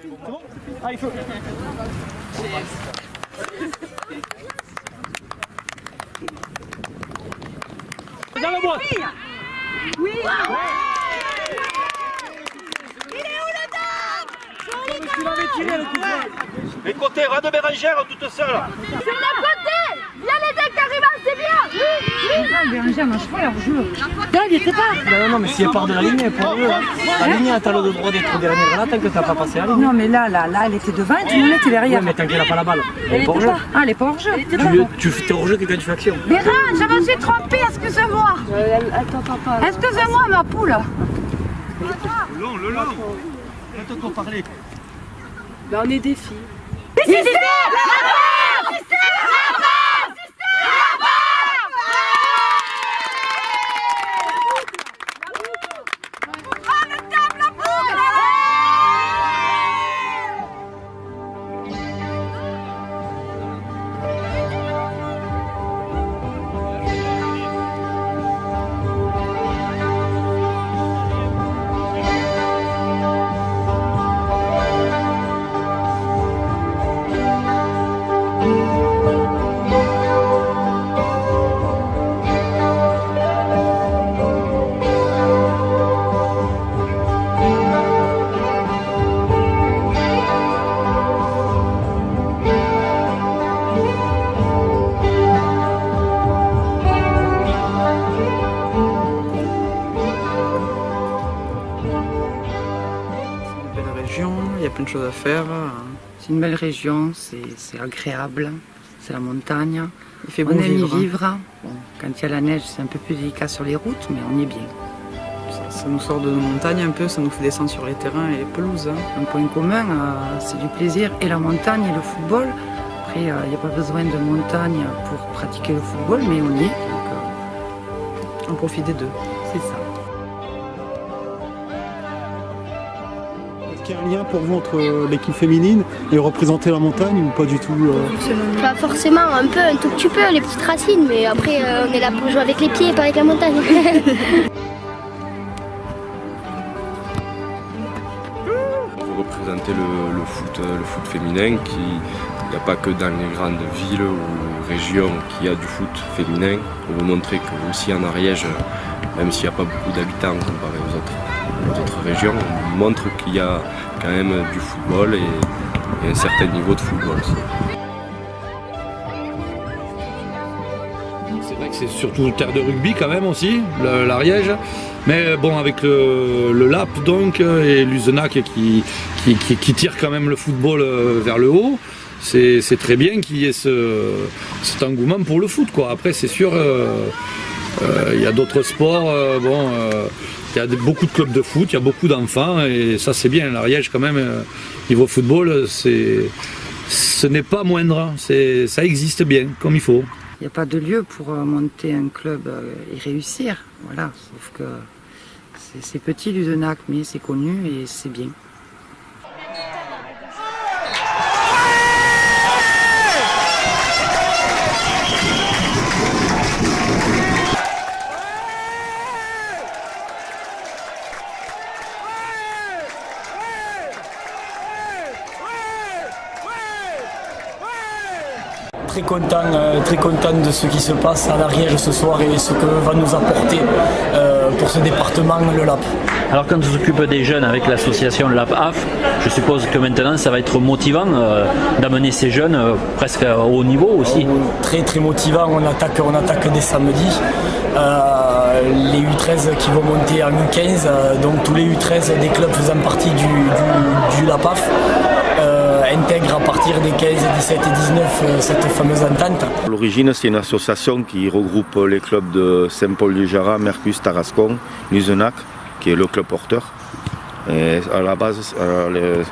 C'est bon? Ah, il faut. Dans la boîte. Oui. Tu l'avais tiré le coup de poing. Les côtés, va de Bérangère toute seule. Sur le côté. Viens les mecs arrivent, c'est bien. Oui. Bérangère, moi je vois leur jeu. Non, il était pas. Non, mais si elle part de la ligne, elle part la ligne, t'as le droit d'être derrière là tant que t'as pas passé la ligne. Non, mais là, elle était devant et tout le monde était derrière. Ouais, mais tant qu'elle a pas la balle. Elle était pas. Ah, elle est pas hors jeu. Tu fais hors jeu que quand tu fais action. Bérin, je me suis trompée, excuse-moi. Attends, papa. Excuse-moi, ma poule. Le long. Quand on parler. Ben, on est des filles. Il y a plein de choses à faire. C'est une belle région, c'est agréable, c'est la montagne. Il fait bon vivre. Bon, quand il y a la neige, c'est un peu plus délicat sur les routes, mais on y est bien. Ça nous sort de nos montagnes un peu, ça nous fait descendre sur les terrains et les pelouses. Un point commun, c'est du plaisir et la montagne et le football. Après, il n'y a pas besoin de montagne pour pratiquer le football, mais on y est. Donc, on profite des deux, c'est ça. Est-ce qu'il y a un lien pour vous entre l'équipe féminine et représenter la montagne ou pas du tout Pas forcément, un tout petit peu, les petites racines, mais après on est là pour jouer avec les pieds, pas avec la montagne. Vous représentez le foot féminin il n'y a pas que dans les grandes villes ou régions qu'il y a du foot féminin. Pour vous montrer que aussi en Ariège, même s'il n'y a pas beaucoup d'habitants comparé aux autres régions, on montre qu'il y a quand même du football et un certain niveau de football aussi. C'est vrai que c'est surtout une terre de rugby quand même aussi, l'Ariège. Mais bon, avec le LAP donc et l'Uzenac qui tire quand même le football vers le haut, c'est très bien qu'il y ait cet engouement pour le foot, quoi. Après, c'est sûr, il y a d'autres sports, il y a beaucoup de clubs de foot, il y a beaucoup d'enfants et ça c'est bien. L'Ariège quand même, niveau football, ce n'est pas moindre, ça existe bien, comme il faut. Il n'y a pas de lieu pour monter un club et réussir, voilà, sauf que c'est petit l'Uzenac, mais c'est connu et c'est bien. Très content de ce qui se passe à l'Ariège ce soir et ce que va nous apporter pour ce département le LAP. Alors quand on s'occupe des jeunes avec l'association LAP-AF, je suppose que maintenant ça va être motivant d'amener ces jeunes presque au haut niveau aussi. Très motivant, on attaque dès samedi. Les U13 qui vont monter en U15, donc tous les U13 des clubs faisant partie du LAP-AF. Intègre à partir des 15, 17 et 19 cette fameuse entente. À l'origine, c'est une association qui regroupe les clubs de Saint-Paul-du-Jara, Mercus, Tarascon, Uzenac, qui est le club porteur. Et à la base, le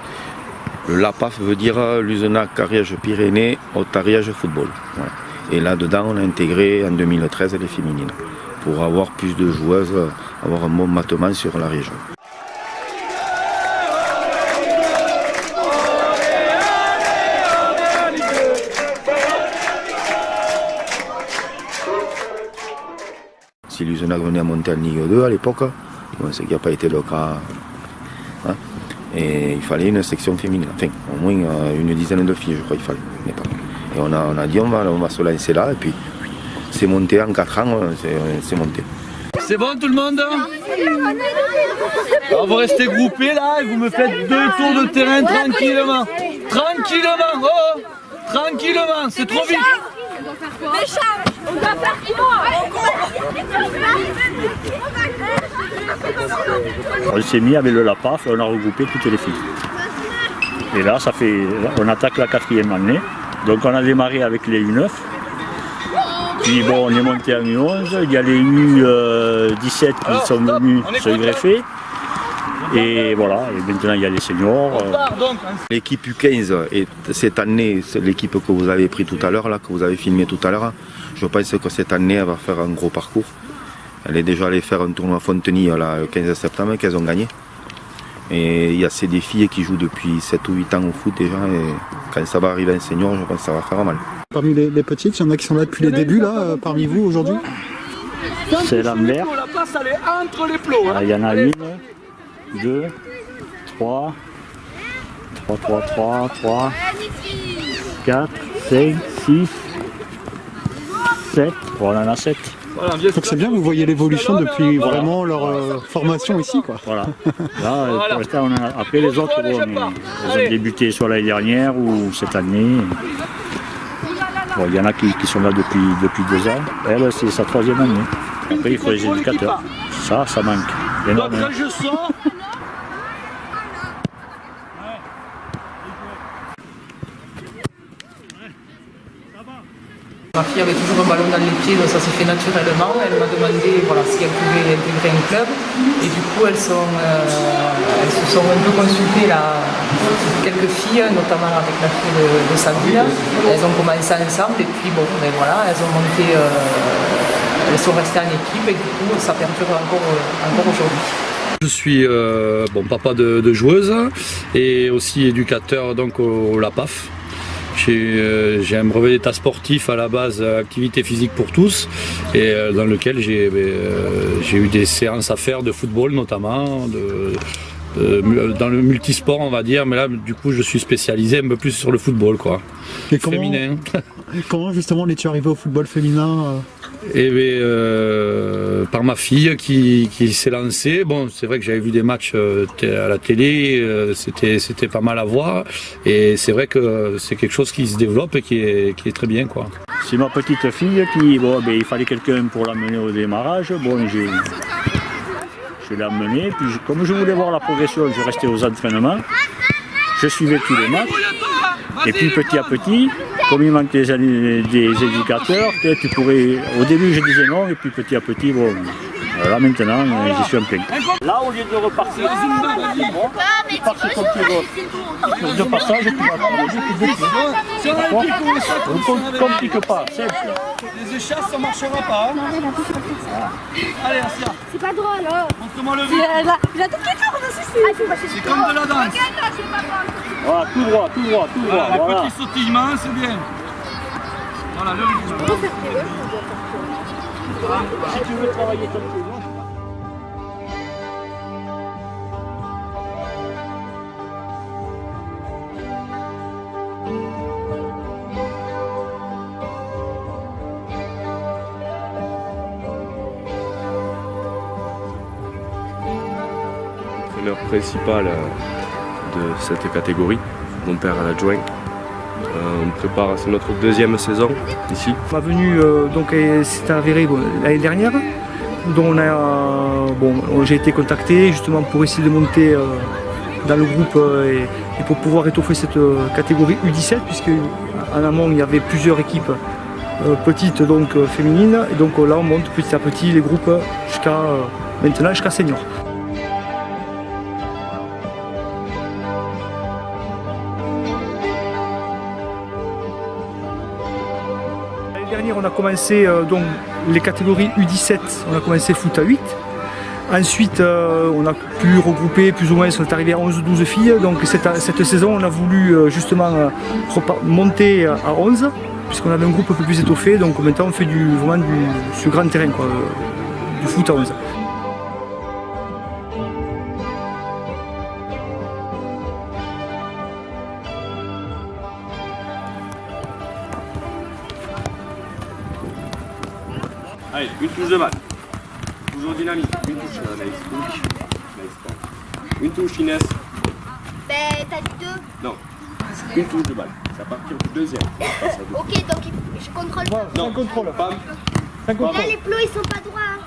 LAPAF veut dire l'Uzenac Ariège-Pyrénées Haute-Ariège Football. Voilà. Et là-dedans, on a intégré en 2013 les féminines pour avoir plus de joueuses, avoir un bon battement sur la région. Si l'Uzenac venait à monter en Ligue 2 à l'époque, bon, ce qui n'a pas été le cas. Hein. Et il fallait une section féminine, enfin au moins une dizaine de filles je crois qu'il fallait. Mais pas. Et on a dit on va se lancer là et puis c'est monté en 4 ans, c'est monté. C'est bon tout le monde? Alors vous restez groupés là et vous me faites 2 tours de terrain tranquillement. Tranquillement, oh! Tranquillement, c'est trop vite. On doit faire On s'est mis avec le LAPAF et on a regroupé toutes les filles. Et là, on attaque la 4e année. Donc on a démarré avec les U9. Puis bon, on est monté en U11. Il y a les U17 qui sont venus se greffer. Et voilà, et maintenant il y a les seniors. L'équipe U15, et cette année, c'est l'équipe que vous avez pris tout à l'heure, là, que vous avez filmé tout à l'heure. Je pense que cette année, elle va faire un gros parcours. Elle est déjà allée faire un tournoi à Fontenay le 15 septembre qu'elles ont gagné. Et il y a ces des filles qui jouent depuis 7 ou 8 ans au foot déjà. Et quand ça va arriver en senior, je pense que ça va faire mal. Parmi les petites, il y en a qui sont là depuis les débuts, là, parmi vous aujourd'hui? C'est Lambert. Il y en a 1, 2, 3, 4, 5, 6, 7. Bon, on en a 7. Donc c'est bien, vous voyez l'évolution depuis vraiment leur formation ici, quoi. Voilà. Là, pour l'instant, après les autres, bon, ils ont débuté soit l'année dernière ou cette année. Bon, il y en a qui sont là depuis 2 ans. Elle, c'est sa 3e année. Après, il faut les éducateurs. Ça manque. Énormément. Donc quand je sors, ma fille avait toujours un ballon dans les pieds, donc ça s'est fait naturellement. Elle m'a demandé voilà, si elle pouvait intégrer un club. Et du coup, elles se sont un peu consultées là, quelques filles, notamment avec la fille de Sabine. Elles ont commencé ensemble et puis bon, ben voilà, elles ont monté, elles sont restées en équipe et du coup, ça perdure encore aujourd'hui. je suis papa de joueuses et aussi éducateur donc au LAPAF. J'ai un brevet d'état sportif à la base, activité physique pour tous, et dans lequel j'ai eu des séances à faire de football notamment, dans le multisport on va dire, mais là du coup je suis spécialisé un peu plus sur le football quoi. Et féminin. Comment justement es-tu arrivé au football féminin par ma fille qui s'est lancée. Bon, c'est vrai que j'avais vu des matchs à la télé, c'était pas mal à voir, et c'est vrai que c'est quelque chose qui se développe et qui est très bien quoi. C'est ma petite fille il fallait quelqu'un pour l'amener au démarrage. Bon, je l'ai amenée, puis comme je voulais voir la progression, je restais aux entraînements, je suivais tous les matchs, et puis petit à petit, comme il manque des éducateurs, tu pourrais. Au début je disais non, et puis petit à petit, bon, là maintenant j'y suis en plein. Là au lieu de repartir, tu pars sur ton pied gauche. De passage, tu vas prendre on ne complique pas, simple. Les échasses, ça marchera pas. Allez, Asia. C'est pas drôle, oh. Montre-moi le vide. Il a tout qui tourne aussi. C'est comme de la danse. Voilà, tout droit. Voilà, les petits sautillements, c'est bien. Voilà, le rythme. Si tu veux travailler ton pied gauche. L'entraîneur principal de cette catégorie, mon père à l'adjoint. On prépare, c'est notre 2e saison ici. Ma venue s'est avérée l'année dernière, dont j'ai été contacté justement pour essayer de monter dans le groupe et pour pouvoir étoffer cette catégorie U17, puisque en amont il y avait plusieurs équipes petites donc féminines, et donc là on monte petit à petit les groupes jusqu'à senior. On a commencé donc les catégories U17, on a commencé foot à 8. Ensuite on a pu regrouper plus ou moins, on est arrivé à 11 ou 12 filles. Donc cette saison on a voulu justement monter à 11, puisqu'on avait un groupe un peu plus étoffé. Donc maintenant on fait sur grand terrain quoi, du foot à 11. Allez, une touche de balle. Toujours dynamique. Une touche, Anaïs. Une touche, Inès. Ben, t'as dit 2. Non. Une touche de balle. C'est à partir du deuxième. Ok, donc je contrôle pas. Non, contrôle. Pam. Là, les plots, ils sont pas droits.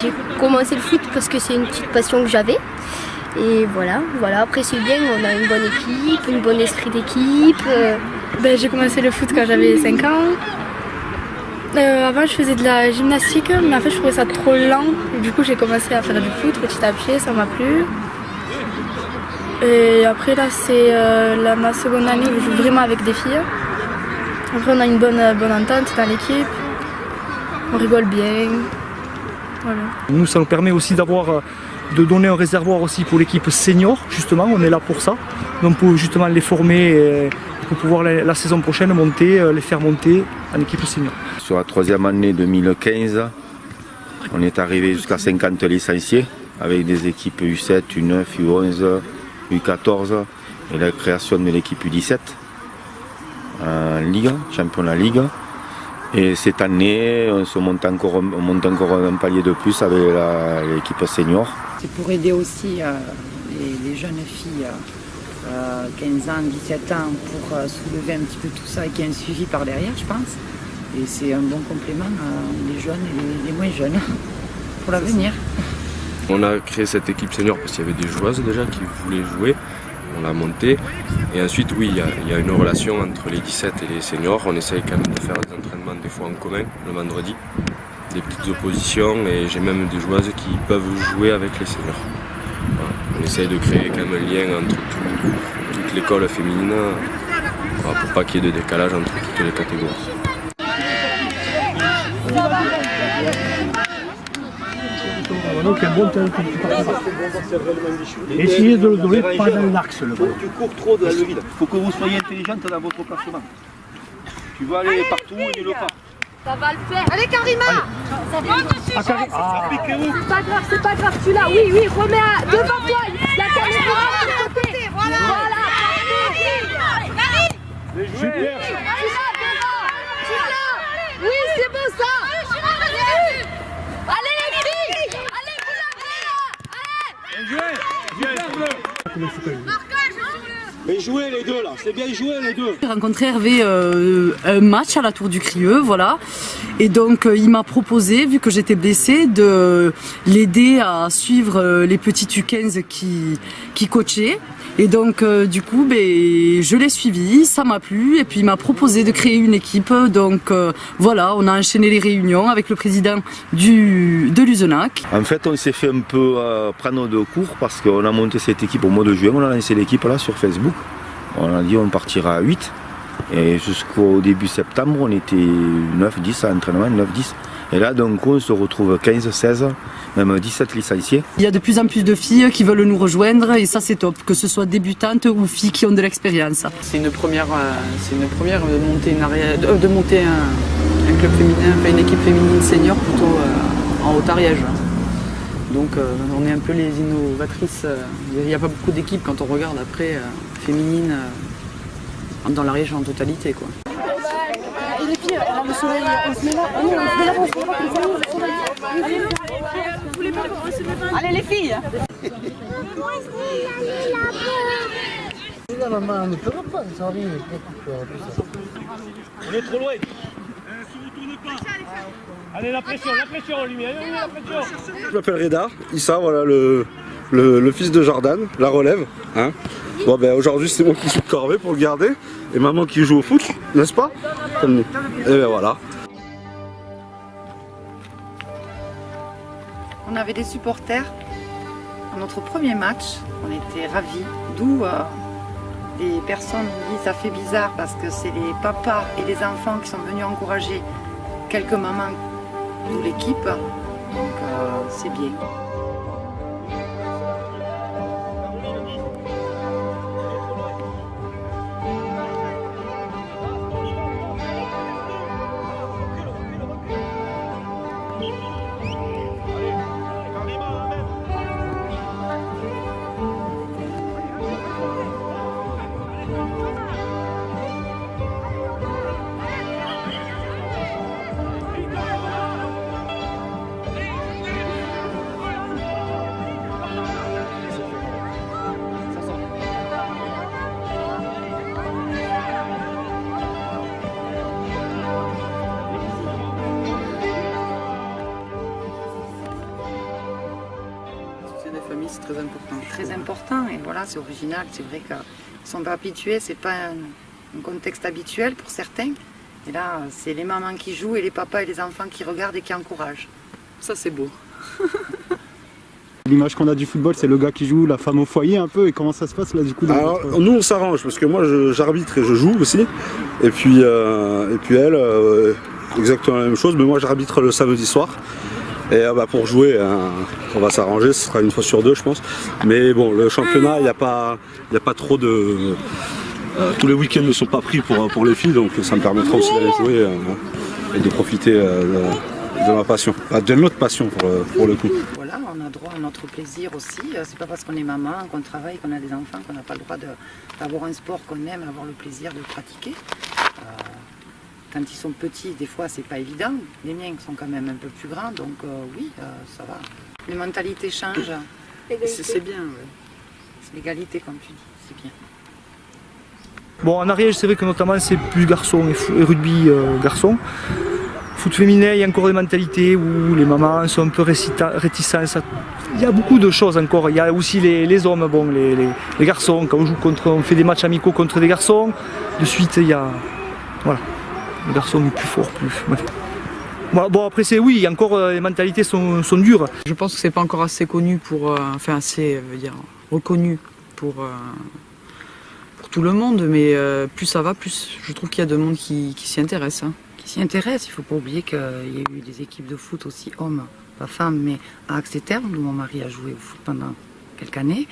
J'ai commencé le foot parce que c'est une petite passion que j'avais. Et voilà, après c'est bien, on a une bonne équipe, un bon esprit d'équipe. Ben, j'ai commencé le foot quand j'avais 5 ans. Avant je faisais de la gymnastique, mais en fait je trouvais ça trop lent. Et du coup j'ai commencé à faire du foot petit à petit, ça m'a plu. Et après là c'est ma seconde année où je joue vraiment avec des filles. Après on a une bonne entente dans l'équipe, on rigole bien. Voilà. Nous, ça nous permet aussi de donner un réservoir aussi pour l'équipe senior, justement, on est là pour ça. Donc pour justement les former et pour pouvoir la saison prochaine les faire monter en équipe senior. Sur la troisième année 2015, on est arrivé jusqu'à 50 licenciés avec des équipes U7, U9, U11, U14 et la création de l'équipe U17 en Ligue, championnat Ligue. Et cette année, on monte encore un palier de plus avec l'équipe senior. C'est pour aider aussi les jeunes filles, 15 ans, 17 ans, pour soulever un petit peu tout ça et qu'il y ait un suivi par derrière, je pense. Et c'est un bon complément, les jeunes et les moins jeunes, pour l'avenir. On a créé cette équipe senior parce qu'il y avait des joueuses déjà qui voulaient jouer. On l'a montée. Et ensuite, oui, il y a une relation entre les 17 et les seniors. On essaye quand même de faire des entraînements des fois en commun le vendredi, des petites oppositions et j'ai même des joueuses qui peuvent jouer avec les seniors. Voilà. On essaye de créer quand même un lien entre toute l'école féminine pour pas qu'il y ait de décalage entre toutes les catégories. Donc un bon temps que tu parles. Essayez de le donner pas dans l'axe le ballon. Tu cours trop dans le vide. Il faut que vous soyez intelligente dans votre placement. Tu vas aller partout et nulle part. Ça va le faire. Allez Karima. Ça va dessus. C'est pas grave, tu l'as. Oui, remets devant toi. La caméra de côté. Voilà. Super. Oui, c'est bon ça. Allez les filles. Allez, vous l'avez. Mais jouez les deux là, c'est bien joué les deux. J'ai rencontré Hervé un match à la Tour du Crieux, voilà. Et donc il m'a proposé, vu que j'étais blessée, de l'aider à suivre les petits U15 qui coachaient. Et donc du coup, je l'ai suivi, ça m'a plu. Et puis il m'a proposé de créer une équipe. Donc voilà, on a enchaîné les réunions avec le président de l'Uzenac. En fait, on s'est fait un peu prendre de court parce qu'on a monté cette équipe au mois de juin. On a lancé l'équipe là sur Facebook. On a dit on partira à 8. Et jusqu'au début septembre, on était 9-10 à l'entraînement, 9-10. Et là, donc, on se retrouve 15, 16, même 17 licenciés. Il y a de plus en plus de filles qui veulent nous rejoindre et ça c'est top, que ce soit débutantes ou filles qui ont de l'expérience. C'est une première de monter un club féminin, enfin une équipe féminine senior plutôt en Haut-Ariège. Donc on est un peu les innovatrices. Il n'y a pas beaucoup d'équipes quand on regarde après féminines dans la région en totalité, quoi. Et les filles, le soleil, on se met là. Allez les filles. Maman, ne pleure pas, ça arrive. On est trop loin. Allez la pression, lumière, la pression. Je m'appelle Reda, Issa, voilà le fils de Jordan, la relève. Hein. Bon aujourd'hui c'est moi qui suis de corvée pour le garder et maman qui joue au foot, n'est-ce pas? Et ben voilà. On avait des supporters. À notre premier match, on était ravis. D'où des personnes disent ça fait bizarre parce que c'est les papas et les enfants qui sont venus encourager quelques mamans de l'équipe. Donc c'est bien. très important. Très important, et voilà, c'est original. C'est vrai qu'ils ne sont pas habitués, c'est pas un contexte habituel pour certains. Et là, c'est les mamans qui jouent et les papas et les enfants qui regardent et qui encouragent. Ça, c'est beau. L'image qu'on a du football, c'est le gars qui joue, la femme au foyer un peu, et comment ça se passe là du coup? Alors, nous on s'arrange, parce que moi j'arbitre et je joue aussi, et puis elle, exactement la même chose, mais moi j'arbitre le samedi soir, et pour jouer, on va s'arranger, ce sera une fois sur deux je pense, mais bon, le championnat, il n'y a pas trop de... tous les week-ends ne sont pas pris pour les filles, donc ça me permettra aussi d'aller jouer et de profiter de ma passion, de notre passion pour le coup. Voilà, on a droit à notre plaisir aussi. C'est pas parce qu'on est maman, qu'on travaille, qu'on a des enfants, qu'on n'a pas le droit d'avoir un sport qu'on aime, avoir le plaisir de le pratiquer. Quand ils sont petits, des fois c'est pas évident. Les miens sont quand même un peu plus grands, donc oui, ça va. Les mentalités changent. C'est bien, ouais. C'est l'égalité comme tu dis, c'est bien. Bon, en Ariège, c'est vrai que notamment c'est plus garçons et rugby garçons. Foot féminin, il y a encore des mentalités où les mamans sont un peu réticentes. Il y a beaucoup de choses encore. Il y a aussi les hommes, bon, les garçons. Quand on fait des matchs amicaux contre des garçons, de suite il y a, voilà, le garçon est plus fort, Bon, après oui, il y a encore les mentalités sont dures. Je pense que c'est pas encore assez connu pour, assez reconnu pour tout le monde, mais plus ça va, plus je trouve qu'il y a de monde qui s'y intéresse. S'y intéresse, il ne faut pas oublier qu'il y a eu des équipes de foot aussi, hommes, pas femmes, mais à Axeter, où mon mari a joué au foot pendant quelques années.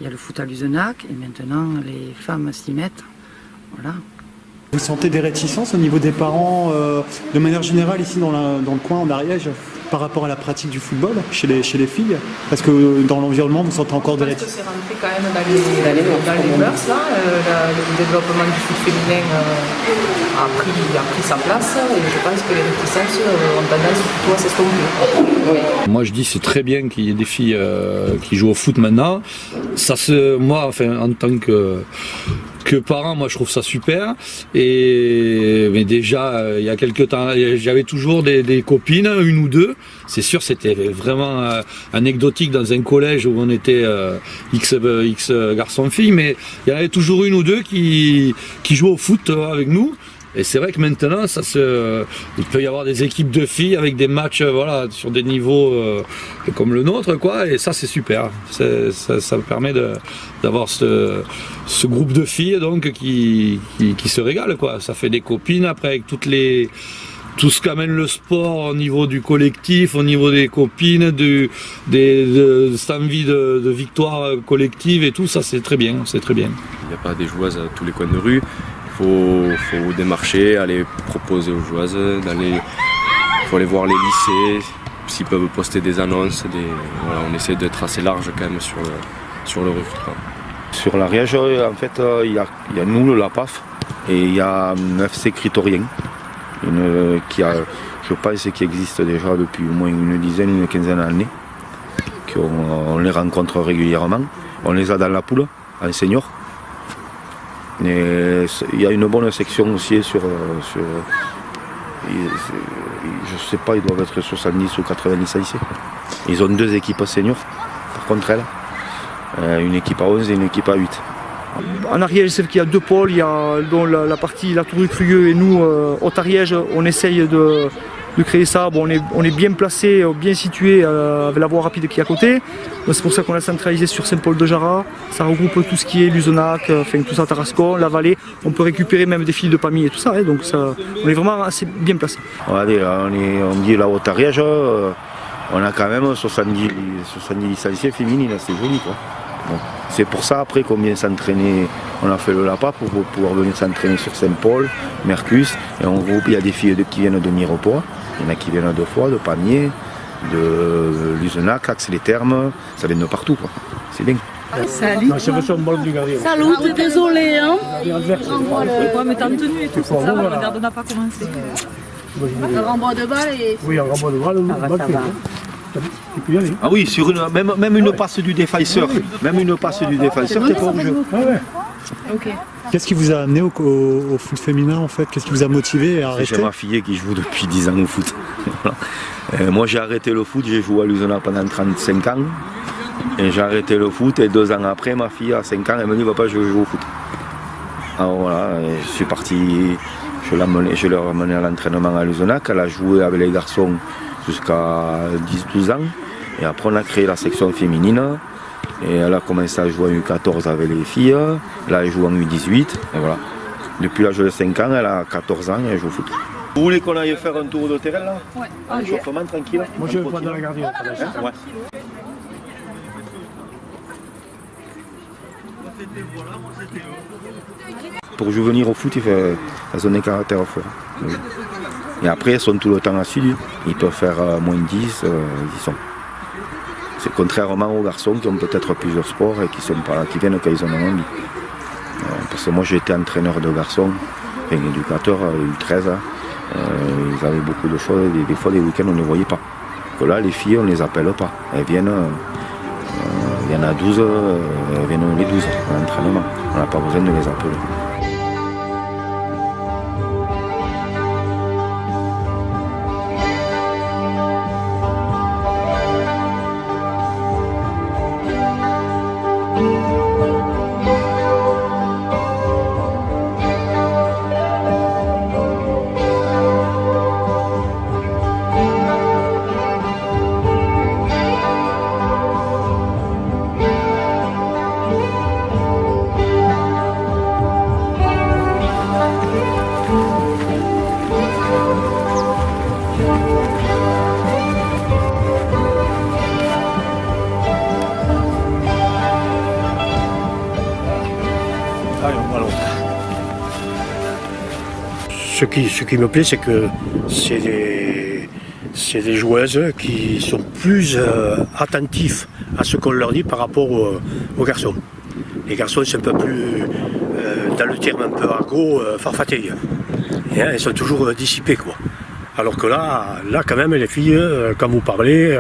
Il y a le foot à Luzenac, et maintenant les femmes s'y mettent. Voilà. Vous sentez des réticences au niveau des parents, de manière générale, ici dans le coin, en Ariège, par rapport à la pratique du football chez les filles? Parce que dans l'environnement, vous sentez encore des réticences? Je pense que c'est rentré quand même dans les mœurs, là. Le développement du foot féminin a pris sa place, et je pense que les réticences ont tendance plutôt à s'estomper. Oui. Moi je dis c'est très bien qu'il y ait des filles qui jouent au foot maintenant. Moi, en tant que parent, moi je trouve ça super. Mais déjà il y a quelques temps, j'avais toujours des copines, une ou deux. C'est sûr, c'était vraiment anecdotique dans un collège où on était X garçons-filles, mais il y en avait toujours une ou deux qui jouaient au foot avec nous. Et c'est vrai que maintenant, il peut y avoir des équipes de filles avec des matchs sur des niveaux comme le nôtre, quoi. Et ça, c'est super. Ça permet d'avoir ce groupe de filles donc qui se régalent, quoi. Ça fait des copines après avec tout ce qu'amène le sport au niveau du collectif, au niveau des copines, cette envie de victoire collective et tout, ça c'est très bien, c'est très bien. Il n'y a pas des joueuses à tous les coins de rue. Il faut démarcher, aller proposer aux joueuses, il faut aller voir les lycées, s'ils peuvent poster des annonces. On essaie d'être assez large quand même sur le recrutement. Sur l'Ariège, en fait, il y a nous, le LAPAF, et il y a un FC Critorien, je pense, qui existe déjà depuis au moins une quinzaine d'années. On les rencontre régulièrement. On les a dans la poule, en senior. Et il y a une bonne section aussi je sais pas, ils doivent être 70 ou 90 licenciés. Ils ont 2 équipes seniors, par contre elles, une équipe à 11 et une équipe à 8. En Ariège, c'est qu'il y a 2 pôles, il y a la partie la Tour du Crieux et nous, Haute-Ariège, on essaye de créer ça. Bon, on est bien placé, bien situé avec la voie rapide qui est à côté. C'est pour ça qu'on a centralisé sur Saint-Paul-de-Jarrat. Ça regroupe tout ce qui est Luzenac, tout ça, Tarascon, la vallée. On peut récupérer même des filles de Pamiers et tout ça. Donc on est vraiment assez bien placé. Regardez, on dit la Haute-Ariège, on a quand même 70 licenciés féminines, c'est joli, quoi. Bon, c'est pour ça après qu'on vient s'entraîner, on a fait le LAPA pour pouvoir venir s'entraîner sur Saint-Paul, Mercus, et en groupe il y a des filles qui viennent de Mirepoix, il y en a qui viennent de Foix, de Pamiers, de Luzenac, Axe-les-Thermes, ça vient de partout, quoi. C'est bien. Salut. Salut, désolé hein. Ouais, mais t'as tenu et tout ça, regarde, on n'a pas commencé. Un renvoi de balle et... Oui, un renvoi de balle, Ah oui, sur même une passe du défenseur, t'es pas obligé. Ok. Qu'est-ce qui vous a amené au foot féminin en fait? Qu'est-ce qui vous a motivé à arrêter? C'est ma fille qui joue depuis 10 ans au foot. Moi j'ai arrêté le foot, j'ai joué à Luzenac pendant 35 ans. Et j'ai arrêté le foot et 2 ans après, ma fille à 5 ans, elle me dit papa, je veux jouer au foot. Alors voilà, et je suis parti, je l'ai ramenée à l'entraînement à Luzenac, elle a joué avec les garçons jusqu'à 10-12 ans. Et après on a créé la section féminine. Et elle a commencé à jouer en U14 avec les filles, là elle joue en U18, et voilà. Depuis l'âge de 5 ans, elle a 14 ans et elle joue au foot. Vous voulez qu'on aille faire un tour de terrain là? Ouais. Un chauffement tranquille? Moi je vais prendre la gardienne. Ouais. Pour venir au foot, elles ont des caractères forts. Oui. Et après, elles sont tout le temps assidus. Ils peuvent faire moins 10, ils sont. C'est contrairement aux garçons qui ont peut-être plusieurs sports et qui sont pas là, qui viennent quand ils en ont envie. Parce que moi j'ai été entraîneur de garçons, enfin, éducateur U13, ils avaient beaucoup de choses, des fois les week-ends on ne les voyait pas. Que là les filles on ne les appelle pas, elles viennent, il y en a 12, elles viennent les 12 à l'entraînement, on n'a pas besoin de les appeler. Ce qui me plaît, c'est que c'est des joueuses qui sont plus attentifs à ce qu'on leur dit par rapport aux garçons. Les garçons sont un peu plus, dans le terme un peu argot, farfatées. Et, elles sont toujours dissipées, quoi. Alors que là quand même, les filles, quand vous parlez,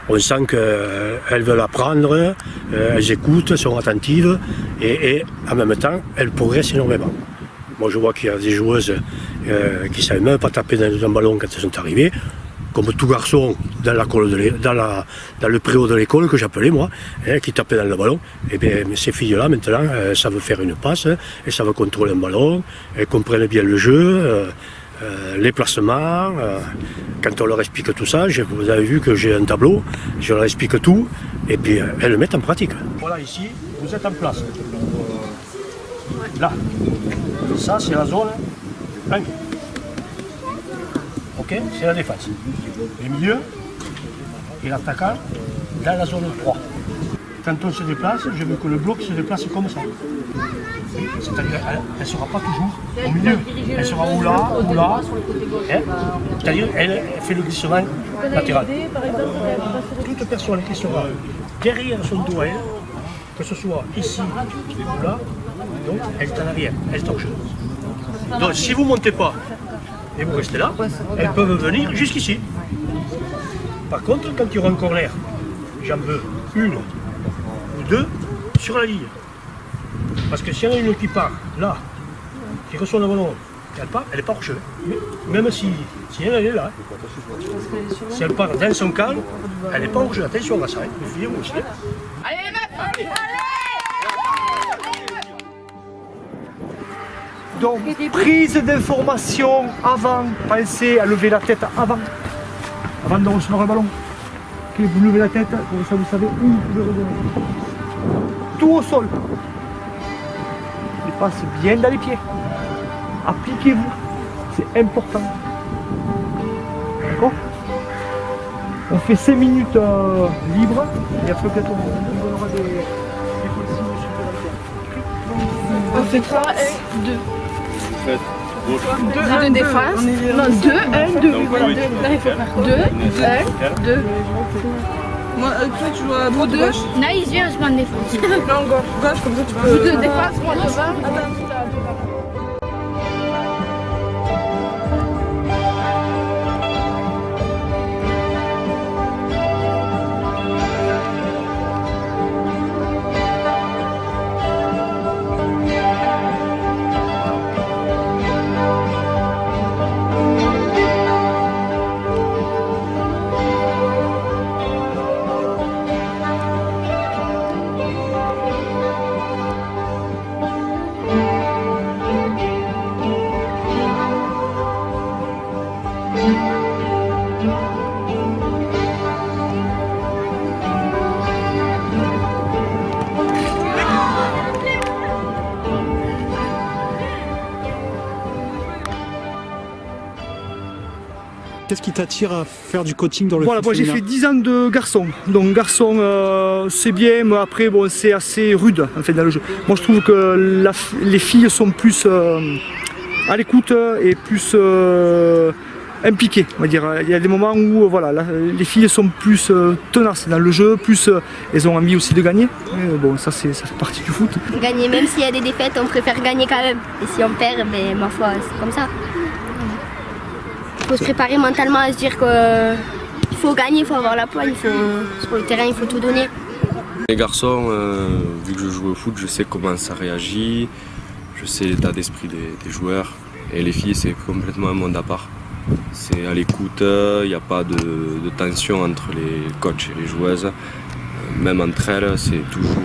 on sent qu'elles veulent apprendre, elles écoutent, sont attentives et en même temps, elles progressent énormément. Moi, je vois qu'il y a des joueuses qui ne savaient même pas taper dans un ballon quand elles sont arrivées, comme tout garçon dans le préau de l'école que j'appelais moi, qui tapait dans le ballon. Et bien ces filles-là, maintenant, savent faire une passe, elles savent contrôler un ballon, elles comprennent bien le jeu, les placements. Quand on leur explique tout ça, vous avez vu que j'ai un tableau, je leur explique tout, et puis elles le mettent en pratique. Voilà, ici, vous êtes en place. Là. Ça, c'est la zone 1. Ok, c'est la défense. Le milieu et l'attaquant dans la zone 3. Quand on se déplace, je veux que le bloc se déplace comme ça. C'est-à-dire elle ne sera pas toujours au milieu. Elle sera ou là, ou là. Hein? C'est-à-dire elle fait le glissement latéral. Toute personne qui sera derrière son dos, que ce soit ici ou là, donc elle est en arrière, elle est en jeu. Donc si vous ne montez pas et vous restez là, elles peuvent venir jusqu'ici. Par contre, quand il y aura un corner, j'en veux une ou deux sur la ligne. Parce que s'il y en a une qui part là, qui reçoit le ballon, elle part, elle n'est pas hors jeu. Même si elle est là. Si elle part dans son camp, elle n'est pas hors jeu. Attention à ça, les filles aussi. Allez les meufs! Donc, prise d'information avant, pensez à lever la tête avant de recevoir le ballon. Okay, vous levez la tête, comme ça vous savez où vous pouvez redonner. Tout au sol. Il passe bien dans les pieds. Appliquez-vous, c'est important. D'accord? On fait 5 minutes libres et après peut-être on donnera des consignes supplémentaires. On fait 3, 1, 2. 2 de défense. Non, 2, 1, 2. Voilà, 2. Là, il faut faire 2, 1, 2. Moi, toi, tu joues à droite ou gauche? Naïs, viens, je m'en défense. Non, gauche, comme ça tu peux. Vous de défense, moi devant. Qu'est-ce qui t'attire à faire du coaching dans le Voilà, foot moi j'ai féminin? fait 10 ans de garçon. Donc garçon c'est bien, mais après bon, c'est assez rude en fait dans le jeu. Moi je trouve que les filles sont plus à l'écoute et plus impliquées, on va dire. Il y a des moments où voilà, les filles sont plus tenaces dans le jeu, plus elles ont envie aussi de gagner. Mais bon, ça fait partie du foot. Gagner, même s'il y a des défaites, on préfère gagner quand même. Et si on perd, ben, ma foi, c'est comme ça. Il faut se préparer mentalement à se dire qu'il faut gagner, il faut avoir la poigne, sur le terrain, il faut tout donner. Les garçons, vu que je joue au foot, je sais comment ça réagit, je sais l'état d'esprit des joueurs. Et les filles, c'est complètement un monde à part. C'est à l'écoute, il n'y a pas de tension entre les coachs et les joueuses. Même entre elles, c'est toujours...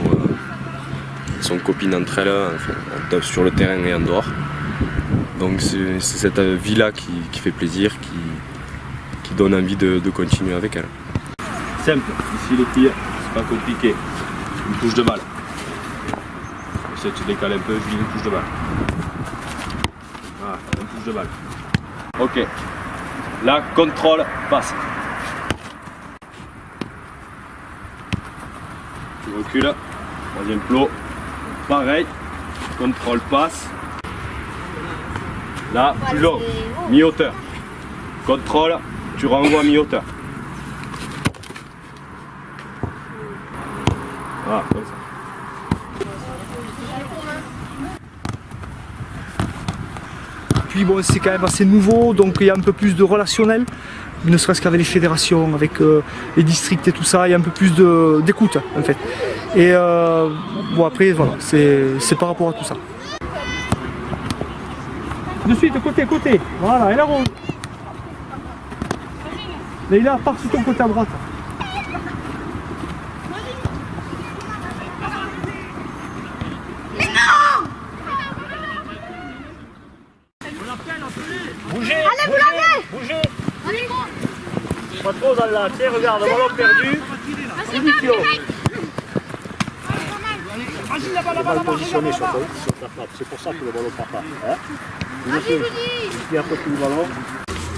elles sont copines entre elles, enfin, sur le terrain et en dehors. Donc c'est cette vie-là qui fait plaisir, qui donne envie de continuer avec elle. Simple, ici les filles, c'est pas compliqué. Une touche de balle. Essaye de se décaler un peu, je dis une touche de balle. Voilà, une touche de balle. Ok. Là, contrôle, passe. Tu recules. Troisième plot. Pareil. Contrôle, passe. Là, plus long. Mi-hauteur. Contrôle, tu renvoies mi-hauteur. Voilà, comme ça. Puis bon, c'est quand même assez nouveau, donc il y a un peu plus de relationnel, ne serait-ce qu'avec les fédérations, avec les districts et tout ça, il y a un peu plus d'écoute en fait. Et bon après voilà, c'est par rapport à tout ça. De suite, côté, voilà, et la ronde. Leïla, pars sur ton côté à droite. Bougez, allez, vous l'avez. Bougez. Pas trop dans la terre, regarde, ballon perdu. Finition. Le ballon positionné sur ta frappe, c'est pour ça que le ballon part pas. Hein? Il y a un peu plus le ballon.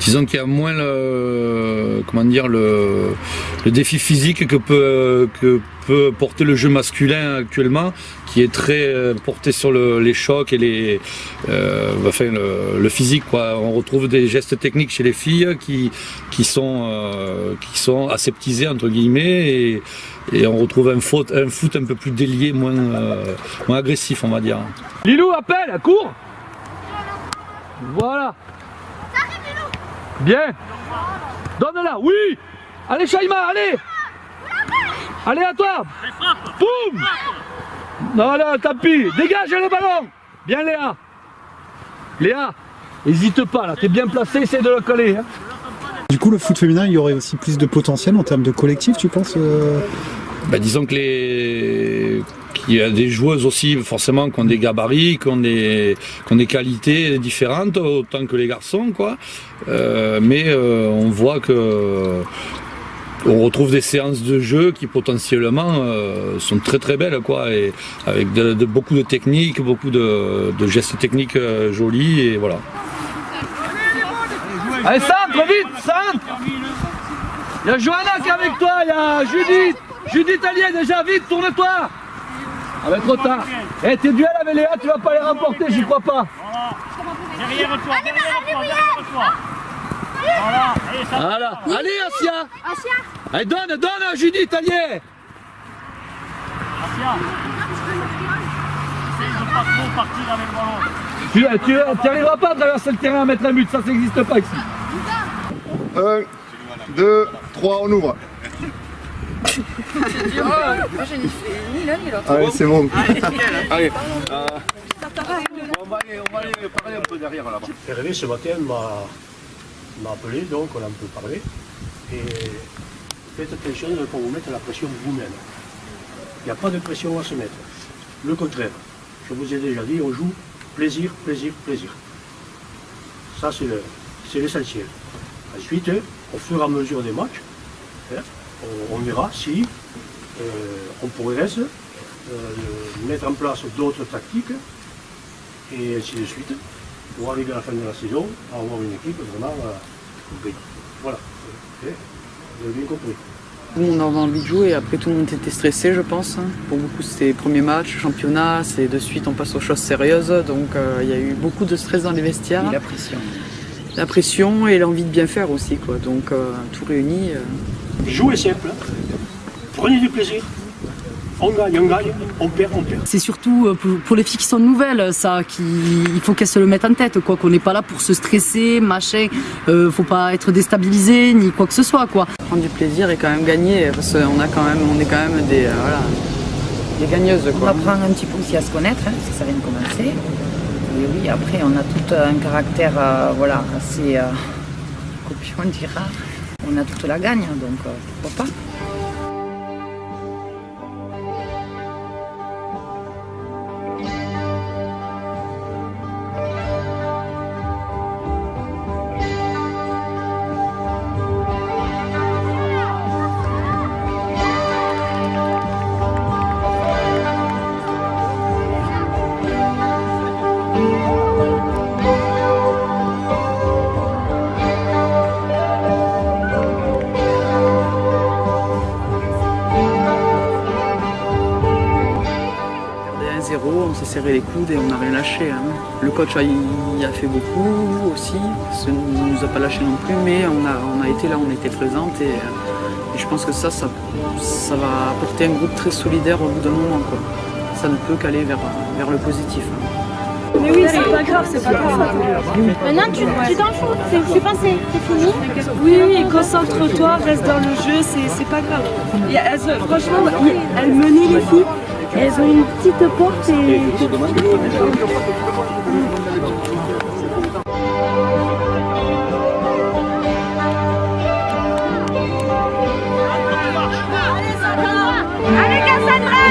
Disons qu'il y a moins le défi physique que peut porter le jeu masculin actuellement, qui est très porté sur les chocs et le physique, quoi. On retrouve des gestes techniques chez les filles qui sont aseptisés entre guillemets et on retrouve un foot un peu plus délié, moins agressif, on va dire. Lilou, appelle, cours. Voilà. Bien. Donne-la, oui. Allez Shaima, allez. Allez à toi. Boum. Non, tant pis. Dégage le ballon. Bien Léa. Léa, n'hésite pas là, t'es bien placé, essaie de le coller. Hein. Du coup, le foot féminin, il y aurait aussi plus de potentiel en termes de collectif, tu penses disons qu'il y a des joueuses aussi forcément qui ont des gabarits, qui ont des qualités différentes autant que les garçons, quoi. Mais on voit que on retrouve des séances de jeu qui potentiellement sont très très belles, quoi, et avec beaucoup de techniques, beaucoup de gestes techniques jolis, et voilà. Allez, centre, vite, centre. Il y a Johanna qui est avec toi, il y a Judith. Judith Allier, déjà, vite, tourne-toi. Ah ben trop tard. Eh, tes duels avec Léa, tu vas pas les remporter, j'y crois pas. Derrière toi, derrière toi. Voilà. Allez, Asia. Allez, donne à Judith Allier. Asia. Essaye de pas trop partir avec le ballon. Tu n'arriveras pas à traverser le terrain à mettre un but, ça n'existe pas ici. 1, 2, 3, on ouvre. Moi je n'ai fait ni l'un ni l'autre. Allez, c'est bon. Allez. On va aller parler un peu derrière là-bas. Hervé ce matin m'a appelé, donc on a un peu parlé. Et faites attention de ne pas vous mettre la pression vous-même. Il n'y a pas de pression à se mettre. Le contraire. Je vous ai déjà dit, on joue plaisir, plaisir, plaisir. Ça c'est l'essentiel. Ensuite, au fur et à mesure des matchs, on verra si on pourrait mettre en place d'autres tactiques et ainsi de suite pour arriver à la fin de la saison à avoir une équipe vraiment Voilà. Vous avez bien compris. Tout le monde avait envie de jouer, après tout le monde était stressé je pense. Pour beaucoup c'était les premiers matchs, championnat, c'est de suite on passe aux choses sérieuses, donc il y a eu beaucoup de stress dans les vestiaires. Et la pression. La pression et l'envie de bien faire aussi, quoi. Donc tout réuni. Jouer simple, prenez du plaisir. On gagne, on perd. C'est surtout pour les filles qui sont nouvelles, ça, il faut qu'elles se le mettent en tête, quoi, qu'on n'est pas là pour se stresser, machin, faut pas être déstabilisé, ni quoi que ce soit, quoi. Prendre du plaisir et quand même gagner, parce qu'on on est quand même des gagneuses, quoi. On apprend un petit peu aussi à se connaître, hein, parce que ça vient de commencer. Et oui, après on a tout un caractère, assez copieux, on dira. On a toute la gagne, donc pourquoi pas. On s'est serré les coudes et on n'a rien lâché. Hein. Le coach il a fait beaucoup aussi, il ne nous a pas lâché non plus, mais on a été là, on était présente et je pense que ça va apporter un groupe très solidaire au bout d'un moment, quoi. Ça ne peut qu'aller vers le positif. Hein. Mais oui, c'est pas grave, c'est pas grave. Maintenant, tu t'en fous, c'est passé, c'est fini. Oui, concentre-toi, reste dans le jeu, c'est pas grave. Franchement, elles menaient les filles. Elles ont une petite porte et... Allez Cassandra!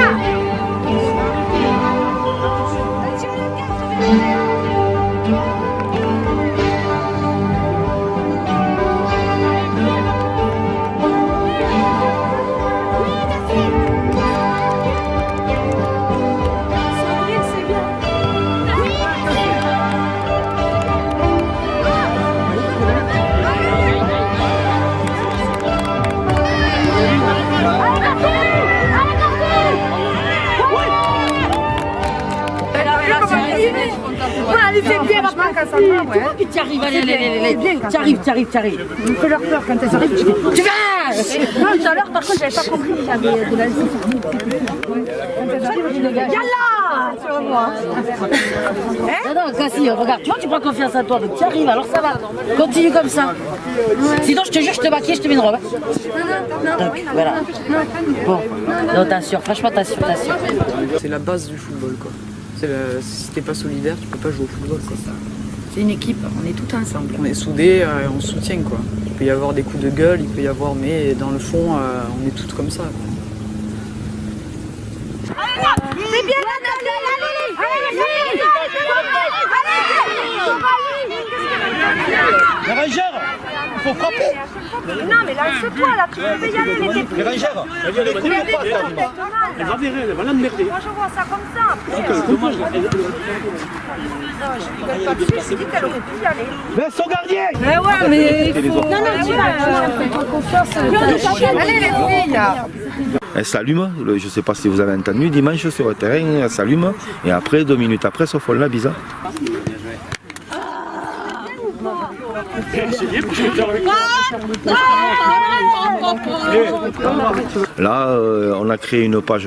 Allez, c'est bien, maintenant, Cassandra, ouais. Tu arrives, allez, tu arrives. On fait leur peur quand elles arrivent. Tu vas! Non, tout à l'heure, par contre, j'avais pas compris. Il y avait de la zone. Quand elles arrivent, je dis, yallah! Tu vas voir. Non, Cassie, regarde, tu vois, tu prends confiance en toi, donc tu arrives, alors ça va. Continue comme ça. Sinon, je te jure, je te maquille, je te mets une robe. Donc, voilà. Bon, non, t'assures, franchement, t'assures. C'est la base du football, quoi. Si t'es pas solidaire, tu peux pas jouer au football, quoi. C'est une équipe, on est tout ensemble. On est soudés, on se soutient, quoi. Il peut y avoir des coups de gueule, il peut y avoir, mais dans le fond, on est toutes comme ça, quoi. C'est bien Nathalie! Allez les filles! Les rangers, il faut frapper. Non, mais lance-toi, là, tu peux y aller, les Les rangers, elle va virer, elle va l'emmerder. Moi, je vois ça comme ça. Je rigole pas dessus, je dis qu'elle aurait pu y aller. Mais son gardien! Mais ouais, mais il faut... Non, tu vas, prends confiance. Allez, les filles! Elle s'allume, je ne sais pas si vous avez entendu, dimanche sur le terrain, elle s'allume, et après, 2 minutes après, sauf la bizarre. Là, on a créé une page,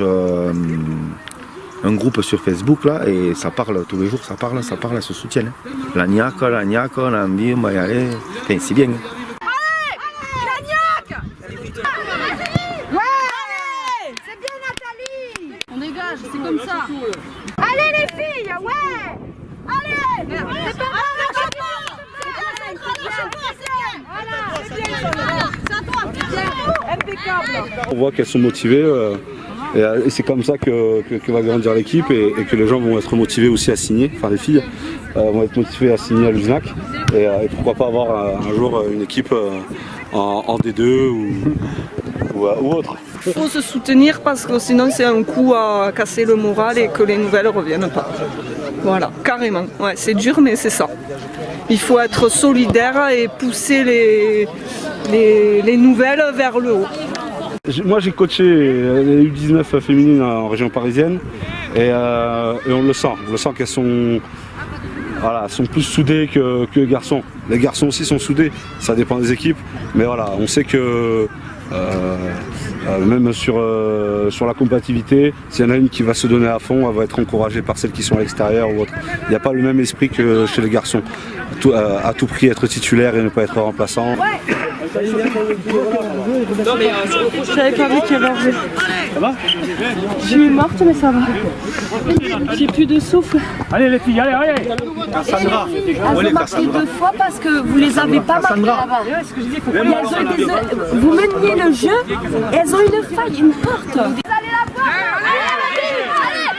un groupe sur Facebook là, et ça parle tous les jours, ça parle, elles se soutiennent. La gnaque, on a envie, on va y aller, enfin, c'est bien. C'est comme ça. Allez les filles, ouais. Allez. C'est pas On voit qu'elles sont motivées et c'est comme ça que va grandir l'équipe et que les gens vont être motivés aussi à signer, enfin les filles vont être motivées à signer à l'USNAC et pourquoi pas avoir un jour une équipe en D2 ou autre. Il faut se soutenir parce que sinon c'est un coup à casser le moral et que les nouvelles ne reviennent pas. Voilà, carrément. Ouais, c'est dur mais c'est ça. Il faut être solidaire et pousser les nouvelles vers le haut. Moi j'ai coaché les U19 féminines en région parisienne et on le sent qu'elles sont, sont plus soudées que les garçons. Les garçons aussi sont soudés, ça dépend des équipes, mais voilà, on sait que même sur la combativité, s'il y en a une qui va se donner à fond, elle va être encouragée par celles qui sont à l'extérieur ou autre. Il n'y a pas le même esprit que chez les garçons. À tout prix être titulaire et ne pas être remplaçant. J'avais pas vu qu'il y avait Hervé. Ça va? Je suis morte mais ça va. J'ai plus de souffle. Allez les filles, allez. Cassandra. Elles ont marqué 2 fois parce que vous les avez pas marquées là-bas. Vous meniez le jeu et elles ont une faille, une porte. Allez,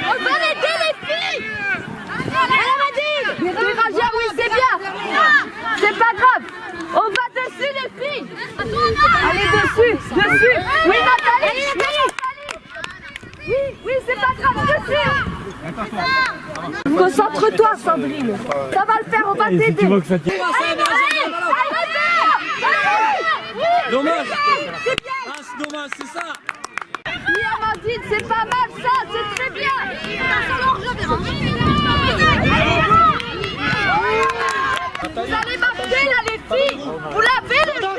on va aider les filles. Bérangère, oui, c'est bien. C'est pas grave. On va dessus, les filles. Allez, dessus. Oui, Nathalie. Oui, c'est pas grave, dessus. Concentre-toi, Sandrine. Ça va le faire, on va t'aider. Dommage. C'est bien. C'est dommage, c'est ça. Oui, Amandine, c'est pas mal ça, c'est très bien. Vous allez marquer là les filles. Vous l'avez le jeu.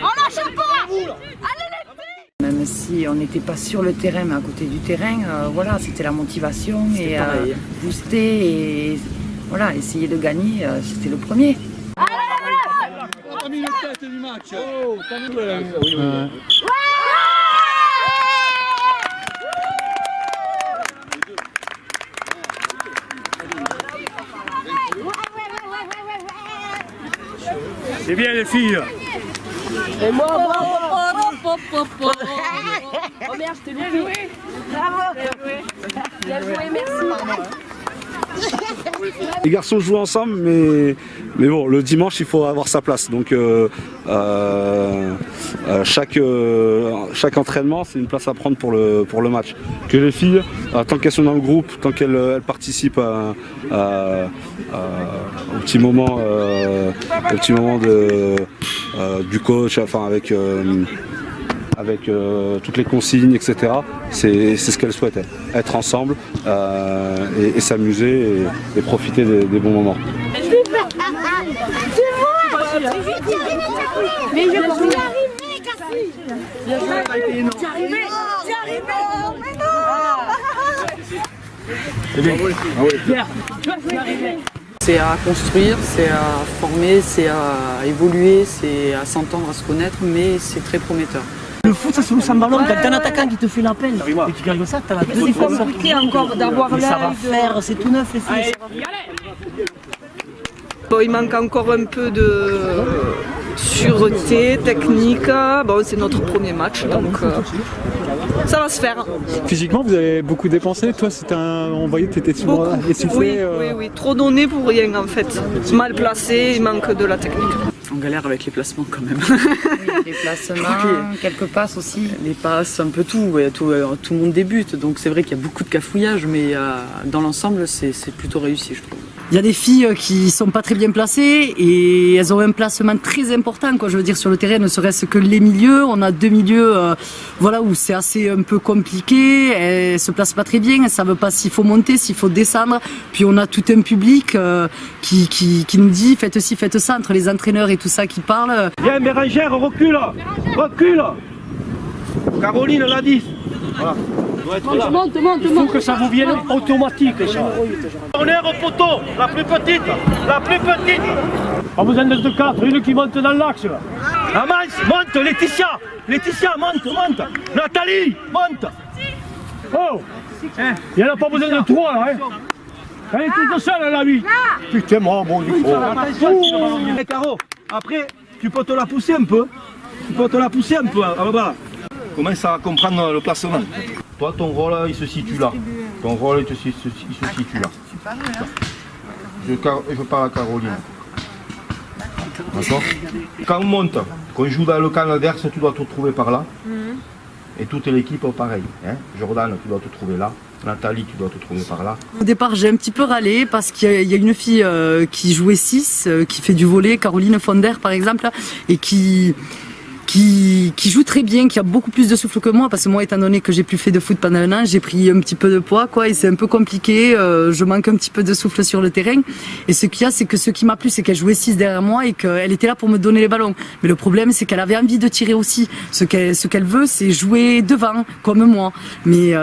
On lâche pas. Allez les filles. Même si on n'était pas sur le terrain, mais à côté du terrain, voilà, c'était la motivation et booster et voilà, essayer de gagner, c'était le premier. T'as mis le tête du match. Oh, t'as mis le... C'est bien les filles. Et moi, Oh merde, je t'ai loupé. Bravo. Bien joué, merci. Les garçons jouent ensemble, mais bon, le dimanche, il faut avoir sa place. Donc, chaque entraînement, c'est une place à prendre pour le match. Que les filles, tant qu'elles sont dans le groupe, tant qu'elles participent au petit moment, du coach, enfin avec toutes les consignes, etc. C'est ce qu'elles souhaitent, être ensemble et s'amuser et profiter des bons moments. Mais je suis arrivé, Cassie. Bien joué, Maïté, non. T'es arrivé. Mais non. C'est bien. Pierre, tu arrivé. C'est à construire, c'est à former, c'est à évoluer, c'est à s'entendre, à se connaître, mais c'est très prometteur. Le foot, ça se joue sans ballon. Quand t'as un attaquant qui te fait la peine et tu gagnes comme ça, t'as la deuxième fois. C'est compliqué encore d'avoir l'œil. Ça va faire, c'est tout neuf les filles. Bon, il manque encore un peu de sûreté technique. Bon, c'est notre premier match, donc ça va se faire. Physiquement, vous avez beaucoup dépensé. Toi, on voyait que tu étais souvent essoufflé. Oui, trop donné pour rien en fait. Mal placé, il manque de la technique. On galère avec les placements quand même. Oui, les placements, quelques passes aussi. Les passes, un peu tout. Ouais, tout le monde débute, donc c'est vrai qu'il y a beaucoup de cafouillage, mais dans l'ensemble, c'est plutôt réussi, je trouve. Il y a des filles qui sont pas très bien placées et elles ont un placement très important, quoi. Je veux dire, sur le terrain, ne serait-ce que les milieux. On a deux milieux voilà, où c'est assez un peu compliqué. Elles se placent pas très bien. Elles savent pas s'il faut monter, s'il faut descendre. Puis on a tout un public qui nous dit faites ci, faites ça, entre les entraîneurs et tout ça qui parlent. Viens, Bérangère, recule. Recule. Caroline l'a dit. Voilà. Monte. Il faut que ça vous vienne automatique, ça. On est au poteau, la plus petite. Pas besoin de 4, une qui monte dans l'axe. Amance, monte, Laetitia, monte. Nathalie, monte. Oh, il n'y en a pas besoin de 3 là. Hein. Elle est toute seule, là, oui. Putain, moi, bon, du coup. Et Caro, après, tu peux te la pousser un peu. Voilà. Commence à comprendre le placement. Toi, ton rôle, il se situe là. Il se situe là. Je parle à Caroline. D'accord. Quand on monte, qu'on joue dans le camp adverse, tu dois te retrouver par là. Et toute l'équipe pareil. Hein. Jordan, tu dois te trouver là. Nathalie, tu dois te trouver par là. Au départ, j'ai un petit peu râlé parce qu'il y a une fille qui jouait 6, qui fait du volley, Caroline Fonder par exemple, et qui joue très bien, qui a beaucoup plus de souffle que moi, parce que moi, étant donné que j'ai plus fait de foot pendant un an, j'ai pris un petit peu de poids, quoi, et c'est un peu compliqué, je manque un petit peu de souffle sur le terrain. Et ce qu'il y a, c'est que ce qui m'a plu, c'est qu'elle jouait 6 derrière moi et qu'elle était là pour me donner les ballons. Mais le problème, c'est qu'elle avait envie de tirer aussi. Ce qu'elle veut, c'est jouer devant, comme moi. Mais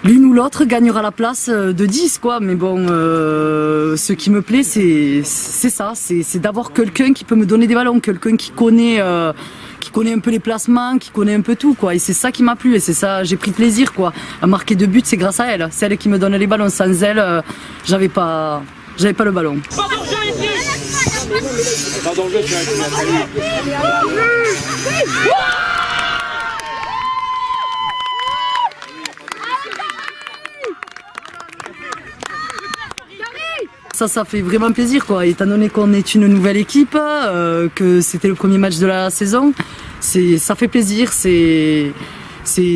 l'une ou l'autre gagnera la place de 10, quoi. Mais bon, ce qui me plaît, c'est ça, c'est d'avoir quelqu'un qui peut me donner des ballons, quelqu'un qui connaît un peu les placements, qui connaît un peu tout, quoi. Et c'est ça qui m'a plu, et c'est ça, j'ai pris plaisir, quoi. À marquer 2 buts, c'est grâce à elle. C'est elle qui me donne les ballons. Sans elle, j'avais pas le ballon. Pas danger, tu Ça fait vraiment plaisir, quoi. Étant donné qu'on est une nouvelle équipe, que c'était le premier match de la saison, ça fait plaisir. C'est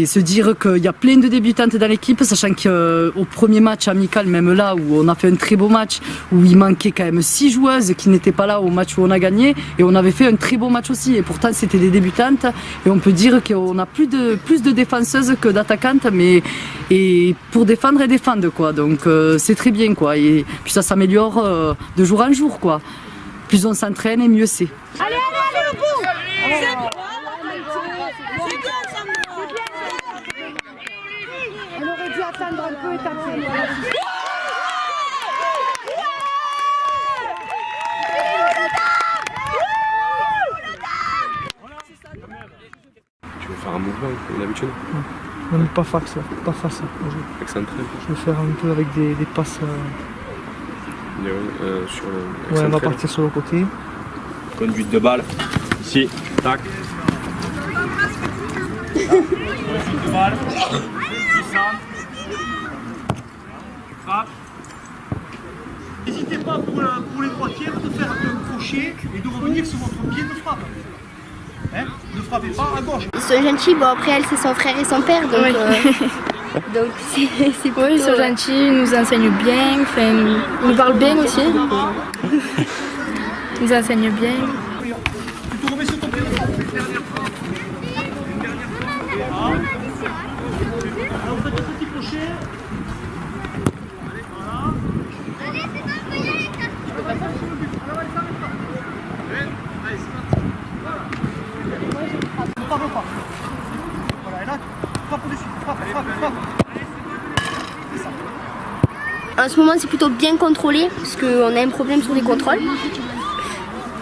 se dire qu'il y a plein de débutantes dans l'équipe, sachant qu'au premier match amical, même là où on a fait un très beau match, où il manquait quand même 6 joueuses qui n'étaient pas là au match où on a gagné, et on avait fait un très beau match aussi, et pourtant c'était des débutantes, et on peut dire qu'on a plus de défenseuses que d'attaquantes, et pour défendre et défendre, quoi. Donc c'est très bien, quoi. Et puis ça s'améliore de jour en jour, quoi. Plus on s'entraîne et mieux c'est. Allez, au bout. On aurait dû attendre un peu et taper. Tu veux faire un mouvement comme d'habitude? Non, mais pas face. Excentré. Je vais faire un peu avec des passes. Sur le. Ouais, on va partir sur le côté. Conduite de balle. Ici. Tac. Conduite de balle. N'hésitez pas pour les droitières de faire un crochet et de revenir sur votre pied de frappe. Hein, ne frappez pas à gauche. Ils sont gentils, bon après elle c'est son frère et son père, donc, Oui. Donc c'est plutôt... Oui, ils sont gentils, ils nous enseignent bien, enfin, ils nous parlent bien aussi. Ils nous enseignent bien. Tu te remets sur ton pied de frappe. Alors vous faites un petit crochet. Voilà, et là, frappe au-dessus, frappe. En ce moment c'est plutôt bien contrôlé, parce qu'on a un problème sur les contrôles.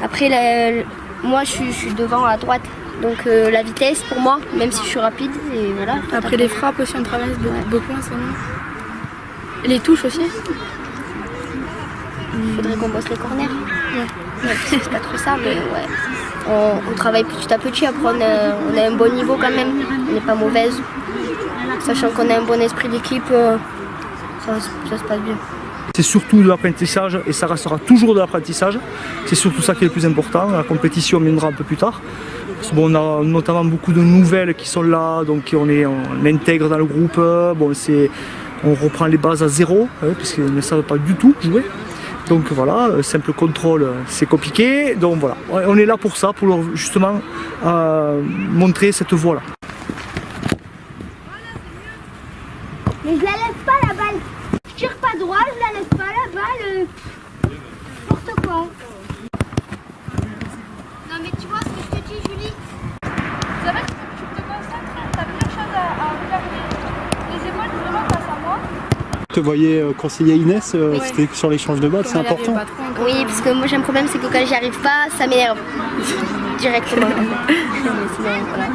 Après, moi je suis devant à droite, donc la vitesse pour moi, même si je suis rapide, et voilà. Après les frappes aussi, on travaille beaucoup en ce moment. Et les touches aussi. Il faudrait qu'on bosse les corners. Ouais. C'est pas trop ça, mais ouais. On travaille petit à petit, après on a un bon niveau quand même, on n'est pas mauvaise. Sachant qu'on a un bon esprit d'équipe, ça se passe bien. C'est surtout de l'apprentissage, et ça restera toujours de l'apprentissage. C'est surtout ça qui est le plus important. La compétition viendra un peu plus tard. Parce que, bon, on a notamment beaucoup de nouvelles qui sont là, donc on intègre dans le groupe. Bon, on reprend les bases à zéro, puisqu'ils ne savent pas du tout jouer. Donc voilà, simple contrôle, c'est compliqué. Donc voilà, on est là pour ça, pour leur justement montrer cette voie-là. Mais je la laisse pas la balle. Je tire pas droit, je la laisse pas la balle. N'importe quoi. Non mais tu vois ce que je te dis, Julie. C'est vrai que tu te concentres, t'as plusieurs choses à regarder. Les épaules vraiment face à moi. Te voyez conseiller Inès, c'était sur l'échange de balles, c'est important. Oui, parce que moi j'ai un problème, c'est que quand j'y arrive pas, ça m'énerve directement. Sinon, voilà.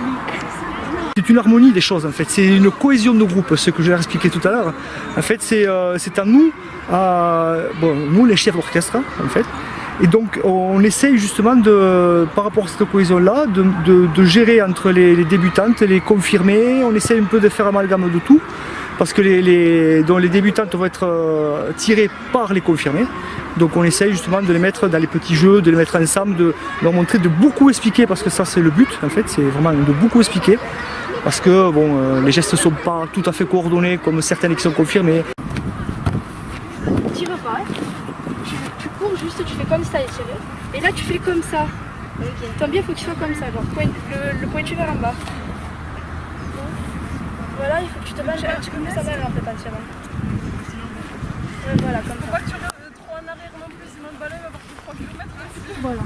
C'est une harmonie des choses en fait, c'est une cohésion de groupe, ce que je vais expliquer tout à l'heure. En fait, c'est à nous, nous les chefs d'orchestre en fait. Et donc on essaye justement par rapport à cette cohésion-là, de gérer entre les débutantes, les confirmées, on essaye un peu de faire amalgame de tout. Parce que les débutantes vont être tirées par les confirmés. Donc on essaye justement de les mettre dans les petits jeux, de les mettre ensemble, de leur montrer, de beaucoup expliquer, parce que ça c'est le but en fait, c'est vraiment de beaucoup expliquer. parce que bon, les gestes ne sont pas tout à fait coordonnés comme certaines qui sont confirmées. Tu tires pas, tu cours juste, tu fais comme ça les tirer. Et là tu fais comme ça. Ton biais, il faut qu'il soit comme ça, genre le pointu vers en bas. Voilà, il faut que tu te lâches un petit peu plus à balle en fait en tirant. Voilà, comme ça. Faut pas que tu trop en arrière non plus, sinon le ballon va partir 3 km. Voilà.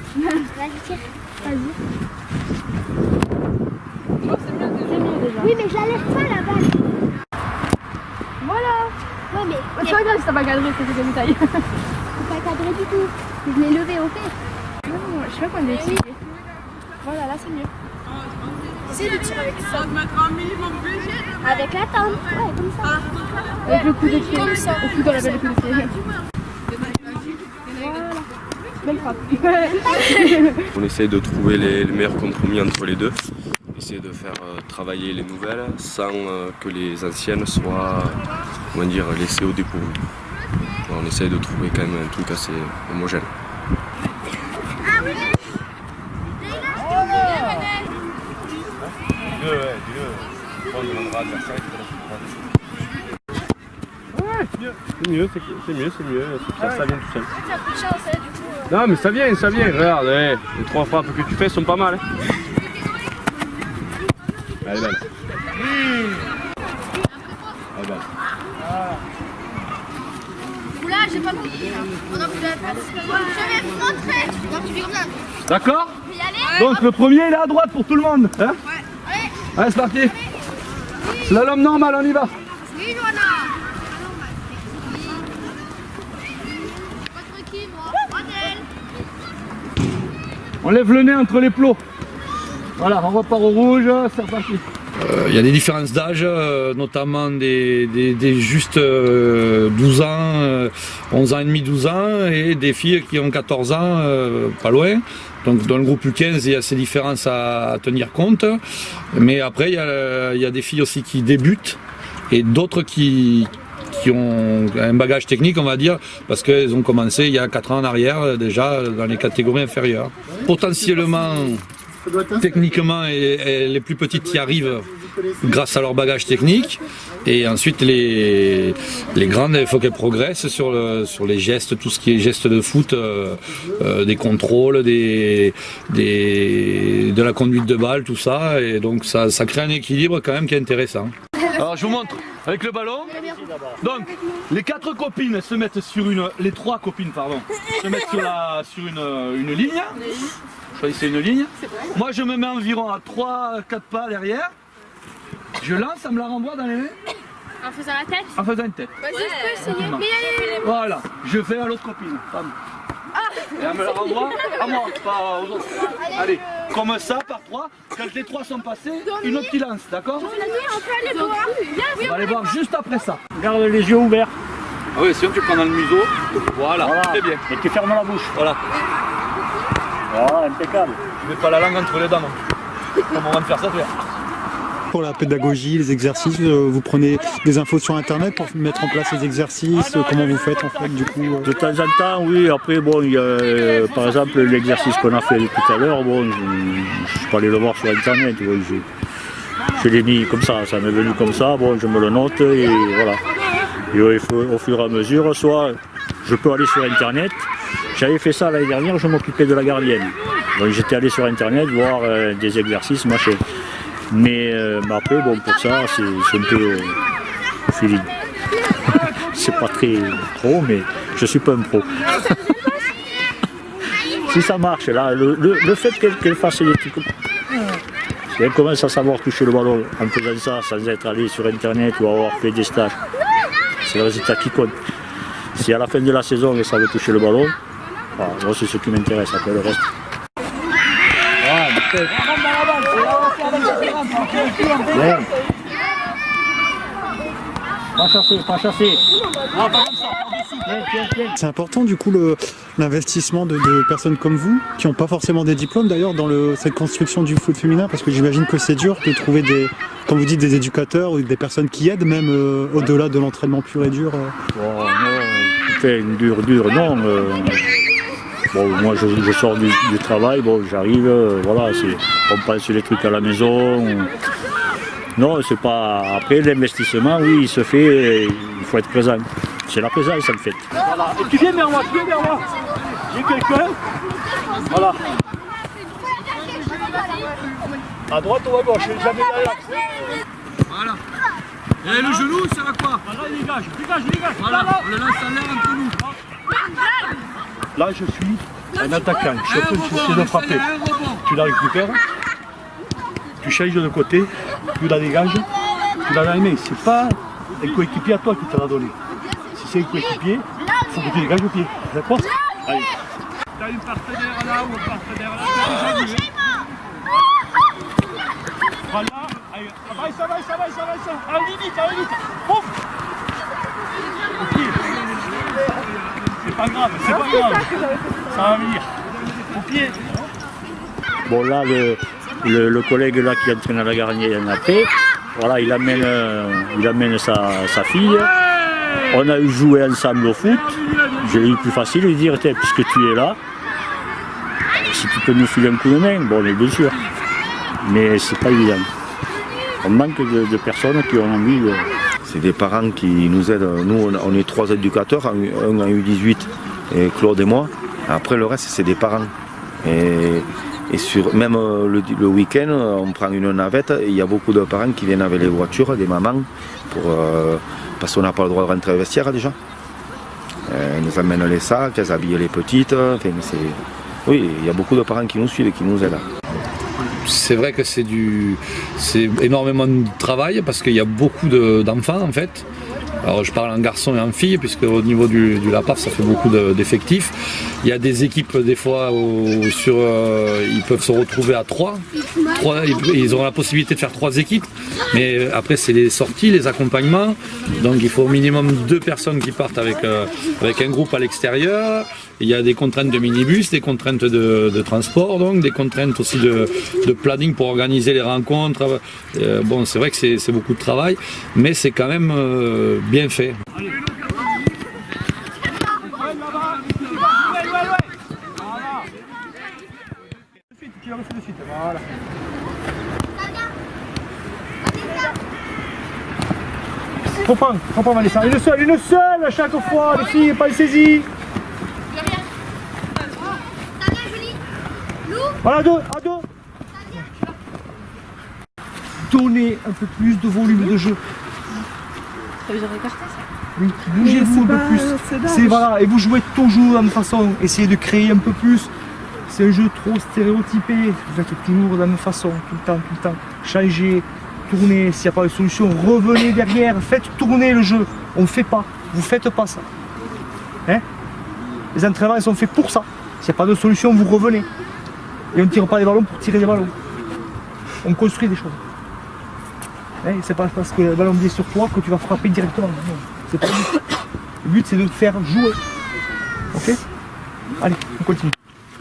Vas-y, tire. Vas-y. C'est mieux déjà. Oui, mais je la lève pas la balle. Voilà. Ouais, mais. C'est pas grave si t'as pas cadré, c'est comme taille. C'est pas cadré du tout. Je l'ai levé au fait. Non, je sais pas comment l'expliquer. Voilà, là c'est mieux. Essaye de tirer avec ça. Avec la tente. Ouais, comme ça. Avec le coup de pied. Comme ça. Au foot, on l'appelle le coup de pied. Voilà. Belle frappe. On essaie de trouver les meilleurs compromis entre les deux. Essayer de faire travailler les nouvelles sans que les anciennes soient, on va dire, laissées au dépourvu. On essaye de trouver quand même un truc assez homogène. C'est mieux, ça vient tout seul. T'as plus de chance, hein, du coup. Non mais ça vient, regarde, les 3 frappes que tu fais sont pas mal. Hein. Elle est belle. Elle est belle. Oula, j'ai pas compris. On a plus de la je vais vous montrer. Donc tu fais comme ça. D'accord? Puis allez. Donc le premier il est à droite pour tout le monde. Hein? Ouais. Allez, c'est parti. Slalom normal, on y va. Oui, Johanna. Votre qui, moi? Modèle. On lève le nez entre les plots. Voilà, on repart au rouge, c'est reparti. Il y a des différences d'âge, notamment des juste 12 ans, 11 ans et demi, 12 ans, et des filles qui ont 14 ans, pas loin. Donc dans le groupe U15, il y a ces différences à tenir compte. Mais après, il y a des filles aussi qui débutent et d'autres qui ont un bagage technique, on va dire, parce qu'elles ont commencé il y a 4 ans en arrière, déjà dans les catégories inférieures. Potentiellement, techniquement, et les plus petites y arrivent grâce à leur bagage technique, et ensuite les grandes, il faut qu'elles progressent sur les gestes, tout ce qui est gestes de foot, des contrôles, de la conduite de balle, tout ça, et donc ça crée un équilibre quand même qui est intéressant. Alors je vous montre avec le ballon. Donc les 4 copines se mettent sur les 3 copines pardon, se mettent sur une ligne. Choisissez une ligne. Moi je me mets environ à 3-4 pas derrière. Je lance, ça me la renvoie dans les mains. En faisant la tête? En faisant une tête. Vas-y, je peux essayer. Mais allez. Voilà, je fais à l'autre copine. Et elle me la renvoie à moi, pas aux autres. Allez, comme ça par 3. Quand les 3 sont passés, une autre qui lance, d'accord? On peut aller voir. On va aller voir juste après ça. Garde les yeux ouverts. Ah oui, sinon tu prends dans le museau. Voilà, très bien. Et tu fermes la bouche. Voilà. Voilà, impeccable. Je mets pas la langue entre les dents. Comment on va me faire ça faire? Pour la pédagogie, les exercices, vous prenez des infos sur internet pour mettre en place les exercices, comment vous faites en fait du coup De temps en temps, oui. Après, bon, il y a, par exemple, l'exercice qu'on a fait tout à l'heure, bon, je suis pas allé le voir sur internet. Oui, je l'ai mis comme ça m'est venu comme ça, bon, je me le note et voilà. Et au fur et à mesure, soit je peux aller sur internet. J'avais fait ça l'année dernière, je m'occupais de la gardienne. Donc j'étais allé sur internet voir des exercices, machin. Mais après, bon, pour ça, c'est un peu feeling. C'est pas très pro, mais je suis pas un pro. Si ça marche, là, le fait qu'elle fasse des trucs. Si elle commence à savoir toucher le ballon en faisant ça, sans être allé sur internet ou avoir fait des stages, c'est le résultat qui compte. Si à la fin de la saison, elle savait toucher le ballon, voilà, moi c'est ce qui m'intéresse, après le reste. Bien. Pas chasser. Ah, pas comme ça. C'est important du coup l'investissement de personnes comme vous, qui n'ont pas forcément des diplômes d'ailleurs dans cette construction du foot féminin, parce que j'imagine que c'est dur de trouver comme vous dites, des éducateurs ou des personnes qui aident même au-delà de l'entraînement pur et dur. Oh, non, dur, non. Bon, moi je sors du travail, bon, j'arrive, voilà, on pense les trucs à la maison, Non, c'est pas. Après, l'investissement, oui, il se fait, il faut être présent. C'est la présence en fait. Voilà. Et tu viens vers moi, J'ai quelqu'un. Voilà. À droite ou à gauche, jamais derrière. Voilà. Et le genou, il sert à quoi? Voilà, dégage. Voilà, on le lance en l'air entre nous. Là, je suis un attaquant. J'essaie de frapper. Tu la récupères. Tu changes de côté. Tu la dégages. Tu l'as dans les mains. C'est pas un coéquipier à toi qui te l'a donné. Si c'est un coéquipier, il faut que tu dégages le pied. D'accord? Allez. Tu as une partenaire là ou un partenaire là. Voilà. Allez, ça va. Allez, vite. Ouf. Ok. C'est pas grave. Ça va venir. Au pied. Bon là, le collègue là qui entraîne à la Garnier, il en a fait. Voilà, il amène sa fille. On a eu joué ensemble au foot. J'ai eu plus facile de lui dire, puisque tu es là, si tu peux nous filer un coup de main, bon, bien sûr. Mais c'est pas évident. On manque de personnes qui ont envie de... C'est des parents qui nous aident. Nous, on est 3 éducateurs, un en U18 et Claude et moi. Après, le reste, c'est des parents. Et même le week-end, on prend une navette et il y a beaucoup de parents qui viennent avec les voitures, des mamans, parce qu'on n'a pas le droit de rentrer au vestiaire déjà. Elles nous amènent les sacs, elles habillent les petites. Enfin, oui, il y a beaucoup de parents qui nous suivent et qui nous aident. C'est vrai que c'est énormément de travail parce qu'il y a beaucoup d'enfants en fait. Alors je parle en garçon et en fille puisque au niveau du LAPAF ça fait beaucoup d'effectifs. Il y a des équipes des fois ils peuvent se retrouver à 3. Ils auront la possibilité de faire 3 équipes. Mais après c'est les sorties, les accompagnements. Donc il faut au minimum 2 personnes qui partent avec un groupe à l'extérieur. Il y a des contraintes de minibus, des contraintes de transport, donc des contraintes aussi de planning pour organiser les rencontres. Bon, c'est vrai que c'est beaucoup de travail, mais c'est quand même bien fait. Voilà. Reprends Vanessa. Une seule à chaque fois, les filles, pas les saisies. Voilà, à deux. Donnez un peu plus de volume de jeu. Ça veut dire écarter ça? Oui, bougez-vous un peu plus. Voilà, et vous jouez toujours de la même façon. Essayez de créer un peu plus. C'est un jeu trop stéréotypé. Vous faites toujours de la même façon, tout le temps. Changez, tournez. S'il n'y a pas de solution, revenez derrière. Faites tourner le jeu. On ne fait pas. Vous ne faites pas ça. Hein? Les entraînements ils sont faits pour ça. S'il n'y a pas de solution, vous revenez. Et on ne tire pas des ballons pour tirer des ballons. On construit des choses. Hein? C'est pas parce que le ballon vient sur toi que tu vas frapper directement. Non, c'est pas le but. Le but c'est de te faire jouer. Ok? Allez, on continue.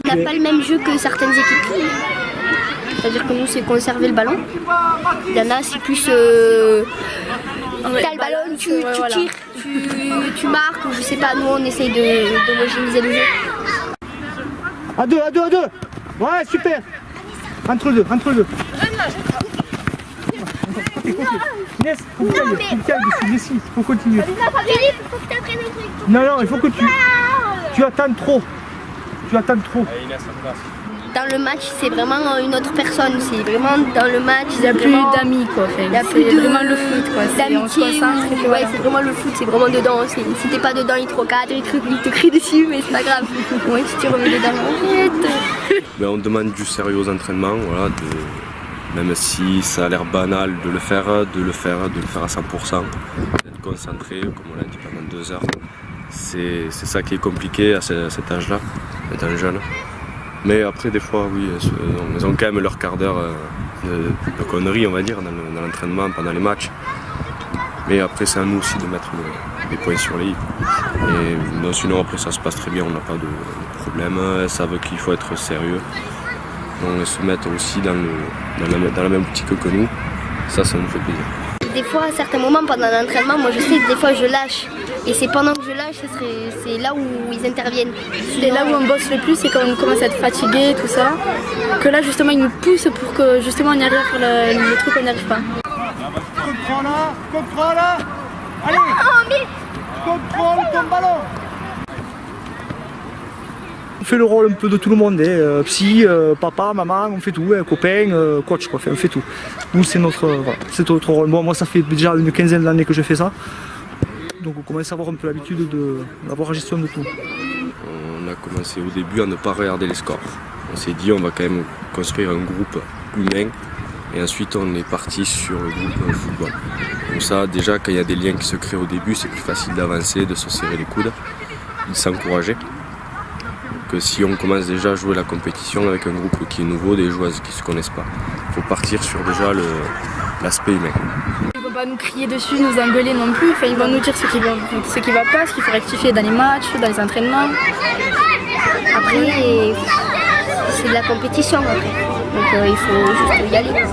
On n'a pas le même jeu que certaines équipes. C'est-à-dire que nous c'est conserver le ballon. Il y en a c'est plus... T'as le ballon, tu tires, tu marques, ou je sais pas, nous on essaye d'homogénéiser le jeu. À deux. Ouais, super. Entre deux. Inès, faut que tu ailles dessus, faut continuer. Philippe, il faut que tu apprennes un truc. Non, il faut que tu attends trop. Dans le match, c'est vraiment une autre personne. C'est vraiment dans le match. Il n'y a plus d'amis quoi. Il y a plus vraiment le foot quoi. D'amitié. Ouais, c'est vraiment le foot, c'est vraiment dedans. Si t'es pas dedans, il te recadre, il te crie dessus, mais c'est pas grave. Ouais, si tu remets dedans, on demande du sérieux aux entraînements, voilà, même si ça a l'air banal de le faire à 100%, d'être concentré, comme on l'a dit pendant 2 heures. C'est ça qui est compliqué à cet âge-là, étant jeune. Mais après, des fois, oui, ils ont quand même leur quart d'heure de conneries, on va dire, dans l'entraînement, pendant les matchs. Mais après, c'est à nous aussi de mettre les points sur les i. Et non, sinon, après, ça se passe très bien, on n'a pas de problème. Elles savent qu'il faut être sérieux. Donc, elles se mettent aussi dans la même optique que nous. Ça nous fait plaisir. Des fois, à certains moments, pendant l'entraînement, moi je sais que des fois je lâche. Et c'est pendant que je lâche, c'est là où ils interviennent. C'est là où on bosse le plus, c'est quand on commence à être fatigué, tout ça. Que là, justement, ils nous poussent pour que justement on y arrive à faire le truc qu'on n'y arrive pas. Contrôle. Allez. Contrôle ton ballon. On fait le rôle un peu de tout le monde, psy, papa, maman, on fait tout, copain, coach, quoi, on fait tout. Nous c'est notre rôle. Moi ça fait déjà une quinzaine d'années que je fais ça, donc on commence à avoir un peu l'habitude d'avoir la gestion de tout. On a commencé au début à ne pas regarder les scores. On s'est dit on va quand même construire un groupe humain et ensuite on est parti sur le groupe football. Donc ça déjà quand il y a des liens qui se créent au début c'est plus facile d'avancer, de se serrer les coudes, de s'encourager. Que si on commence déjà à jouer la compétition avec un groupe qui est nouveau, des joueuses qui ne se connaissent pas. Il faut partir sur déjà l'aspect humain. Ils ne vont pas nous crier dessus, nous engueuler non plus, enfin, ils vont nous dire ce qui va pas, ce qu'il faut rectifier dans les matchs, dans les entraînements. Après, c'est de la compétition après, donc il faut juste y aller.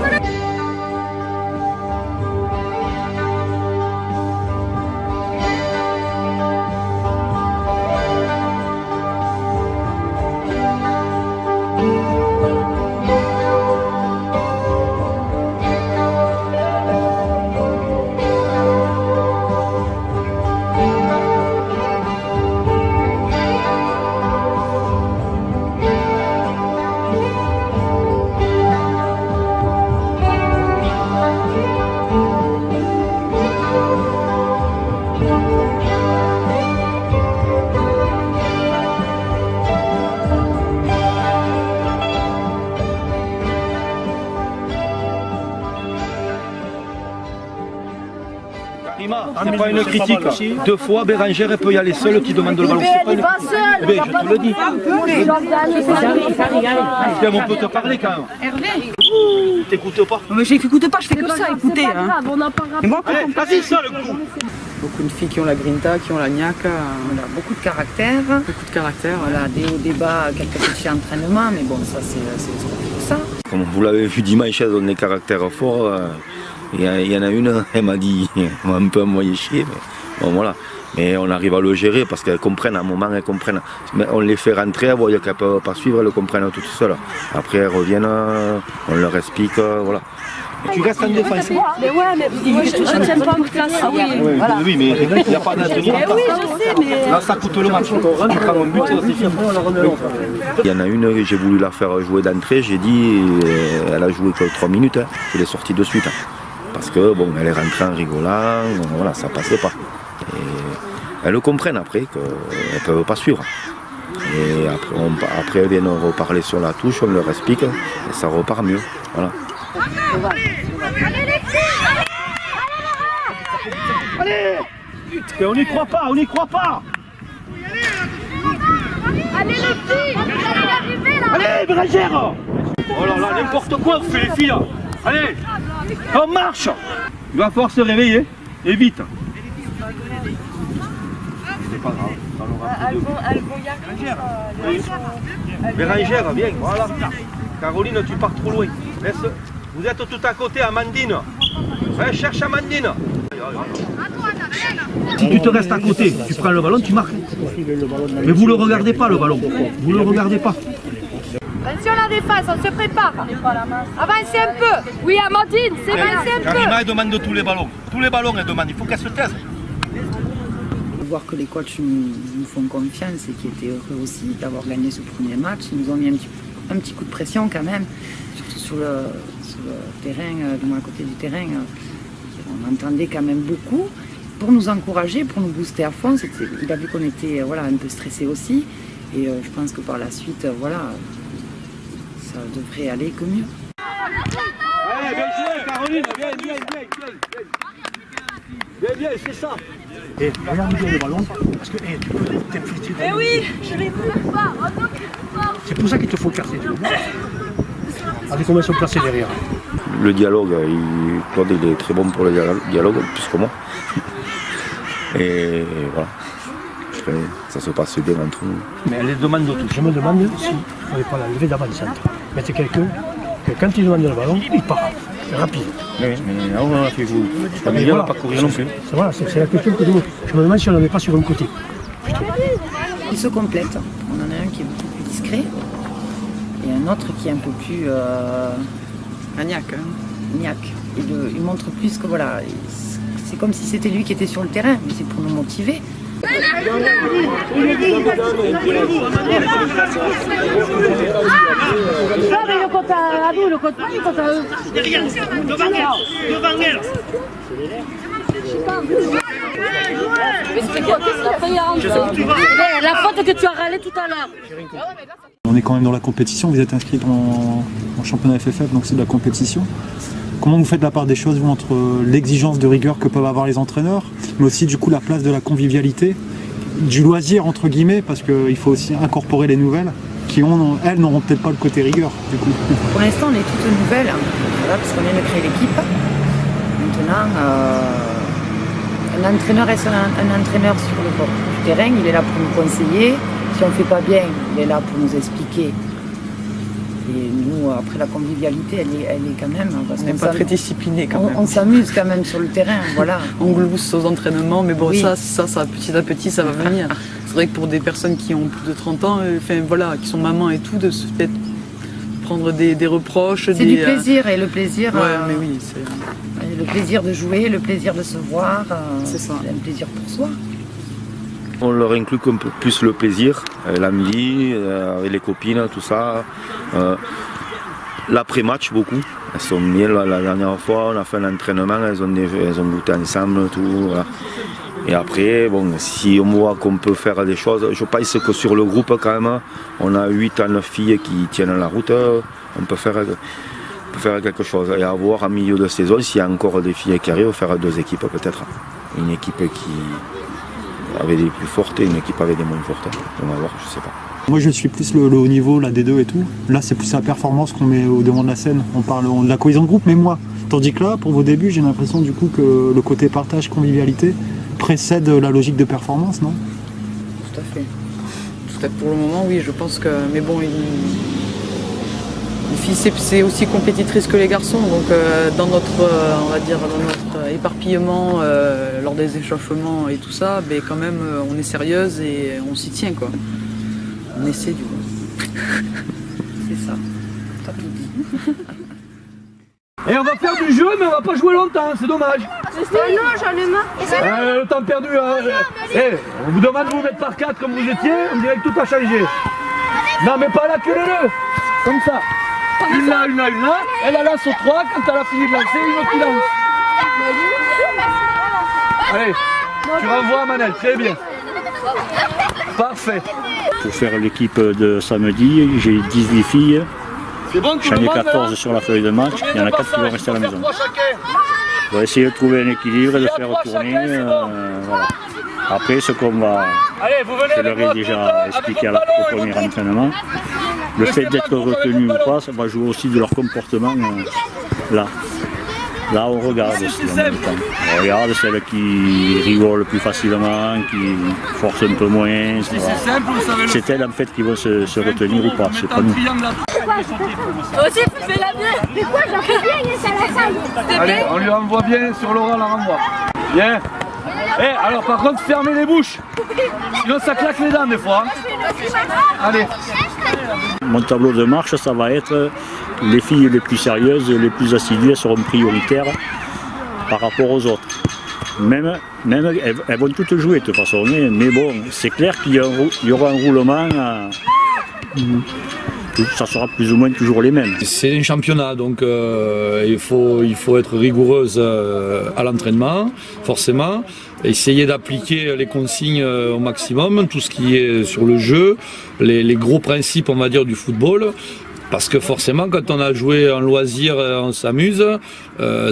C'est pas une critique. 2 fois, Bérangère elle peut y aller seule qui demande le ballon. C'est pas une critique. Je te le dis. On peut te parler quand même. Hervé, t'écoutes pas? Mais j'écoute pas, je fais que ça, écoutez. Vas-y, ça le coup. Beaucoup de filles qui ont la grinta, qui ont la niaque, voilà, beaucoup de caractère. Beaucoup de caractère. Voilà, des hauts débats, quelques petits entraînements, mais bon, ça c'est ça. Comme vous l'avez vu dimanche, elles ont des caractères forts. Il y en a une, elle m'a dit, elle m'a un peu envoyé chier. Mais bon, voilà. Mais on arrive à le gérer parce qu'elles comprennent, à un moment elles comprennent. Mais on les fait rentrer, elles voient qu'elles ne peuvent pas suivre, elles le comprennent toutes seules. Après elles reviennent, on leur explique, voilà. Tu restes en défense. Mais ouais, mais moi je tiens pas en place. Ah oui, voilà. Oui, mais il n'y a pas d'attenir. Oui, je sais, mais. Là, ça coûte le match. Tu prends un but, c'est fini. Il y en a une, j'ai voulu la faire jouer d'entrée, j'ai dit, elle a joué que 3 minutes, hein. Je l'ai sortie de suite. Parce que bon, elle est rentrée en rigolant, voilà, ça passait pas. Et elles le comprennent après qu'elles ne peuvent pas suivre. Et après elles viennent reparler sur la touche, on leur explique et ça repart mieux. Voilà. Allez les filles! Allez! Putain, on n'y croit pas, on n'y croit pas! Allez les filles! Vous allez y arriver là! Allez, Bérangère! Oh là là, n'importe quoi, vous faites les filles! Allez! On marche! Il va falloir se réveiller, et vite! C'est pas grave. Elles vont y arriver. Bérangère, viens, voilà. Caroline, tu pars trop loin. Laisse. Vous êtes tout à côté, Amandine. Ouais, cherche Amandine. Si tu te restes à côté, tu prends le ballon, tu marques. Mais vous le regardez pas, le ballon. Vous le regardez pas. Attention la défense, on se prépare. Avancez un peu. Oui, Amandine, c'est avancez un peu. Karima, elle demande tous les ballons. Tous les ballons, elle demande. Il faut qu'elle se taise. Voir que les coachs nous font confiance et qui étaient heureux aussi d'avoir gagné ce premier match. Ils nous ont mis un petit coup de pression quand même, surtout sur le terrain, de mon côté du terrain. On entendait quand même beaucoup pour nous encourager, pour nous booster à fond. Il a vu qu'on était un peu stressés aussi. Et je pense que par la suite, ça devrait aller que mieux. Allez, bien joué, Caroline, viens. Viens, c'est ça. Et regarde bien le ballon, parce que t'es infiltré. Mais oui, je récupère pas. C'est pour ça qu'il te faut casser. Allez, comment ils sont placés derrière? Le dialogue, Claude il est très bon pour le dialogue, plus que moi. Et voilà. Ça se passe bien entre nous. Mais elle les demande de tout. Je me demande si il ne fallait pas la lever d'avant-centre. Mettez quelqu'un que quand il demande le ballon, il part. C'est rapide. Mais on a fait vous. La meilleure n'a pas courir non plus. C'est voilà, c'est la question que je me demande si on ne le met pas sur un côté. Ils se complètent. On en a un qui est beaucoup plus discret et un autre qui est un peu plus... Agnac. Niaque. il montre plus que voilà, c'est comme si c'était lui qui était sur le terrain, mais c'est pour nous motiver. Non mais le compte à nous, le compte pas, il compte à eux. Devant elle. La faute que tu as râlé tout à l'heure. On est quand même dans la compétition, vous êtes inscrit en championnat FFF, donc c'est de la compétition. Comment vous faites la part des choses, vous, entre l'exigence de rigueur que peuvent avoir les entraîneurs, mais aussi du coup la place de la convivialité, du loisir entre guillemets, parce qu'il faut aussi incorporer les nouvelles qui, elles, n'auront peut-être pas le côté rigueur du coup. Pour l'instant, on est toutes nouvelles, voilà, parce qu'on vient de créer l'équipe. Maintenant, un entraîneur reste un entraîneur sur le bord du terrain, il est là pour nous conseiller. Si on ne fait pas bien, il est là pour nous expliquer. Et nous, après la convivialité, elle est quand même... On n'est pas très discipliné quand même. On s'amuse quand même sur le terrain, voilà. On glousse aux entraînements, mais bon, Oui. ça, petit à petit, ça va venir. C'est vrai que pour des personnes qui ont plus de 30 ans, enfin voilà, qui sont mamans et tout, de se peut-être prendre des reproches. C'est du plaisir, et le plaisir... Ouais, mais oui, c'est... Le plaisir de jouer, le plaisir de se voir, c'est ça. C'est un plaisir pour soi. On leur inclut un peu plus le plaisir, l'amie, avec les copines, tout ça. L'après-match, beaucoup. Elles sont bien, la dernière fois, on a fait un entraînement, elles ont goûté ensemble, tout. Voilà. Et après, bon, si on voit qu'on peut faire des choses, je pense que sur le groupe, quand même, on a 8 à 9 filles qui tiennent la route, on peut faire quelque chose. Et à voir en milieu de saison, s'il y a encore des filles qui arrivent, faire 2 équipes peut-être. Une équipe qui avait des plus fortes et une équipe avec des moins fortes. On va voir, je sais pas. Moi je suis plus le haut niveau, la D2 et tout. Là c'est plus la performance qu'on met au devant de la scène. On parle de la cohésion de groupe, mais moi. Tandis que là, pour vos débuts, j'ai l'impression du coup que le côté partage, convivialité précède la logique de performance, non? Tout à fait. Peut-être pour le moment, oui, je pense que... Mais bon, les filles, c'est aussi compétitrice que les garçons. Donc dans notre, on va dire, dans notre éparpillement, lors des échauffements et tout ça, ben, quand même, on est sérieuse et on s'y tient, quoi. On essaie du coup. C'est ça. T'as tout dit. Et on va faire du jeu, mais on va pas jouer longtemps, c'est dommage. Non, j'en ai marre. Le temps perdu. On vous demande de vous mettre par 4 comme vous étiez, on dirait que tout a changé. Non, mais pas là que le. Comme ça. Une là, une là, une là. Elle a lance aux 3, quand elle a fini de lancer, une autre qui lance. Allez, tu renvoies Manel, très bien. Parfait. Pour faire l'équipe de samedi, j'ai 18 filles. J'en ai 14 sur la feuille de match, il y en a 4 qui vont rester à la maison. On va essayer de trouver un équilibre et de faire tourner. Voilà. Après, ce qu'on va, je leur ai déjà expliqué au premier entraînement, le fait d'être retenu ou pas, ça va jouer aussi de leur comportement là. Là, on regarde aussi en même temps. On regarde celles qui rigolent le plus facilement, qui forcent un peu moins. C'est elles en fait qui vont se retenir ou pas, c'est pas nous. Aussi, fais la bien. Mais quoi, j'en fais bien, ça la salle. Allez, on lui envoie bien sur Laura, la renvoie. Bien. Alors par contre, fermez les bouches. Sinon ça claque les dents des fois. Allez. Mon tableau de marche, ça va être les filles les plus sérieuses, les plus assidues, elles seront prioritaires par rapport aux autres. Même elles vont toutes jouer de toute façon, mais bon, c'est clair qu'il y aura un roulement. Ça sera plus ou moins toujours les mêmes. C'est un championnat, donc il faut être rigoureuse à l'entraînement, forcément. Essayer d'appliquer les consignes au maximum, tout ce qui est sur le jeu, les gros principes, on va dire, du football. Parce que forcément, quand on a joué en loisir, on s'amuse,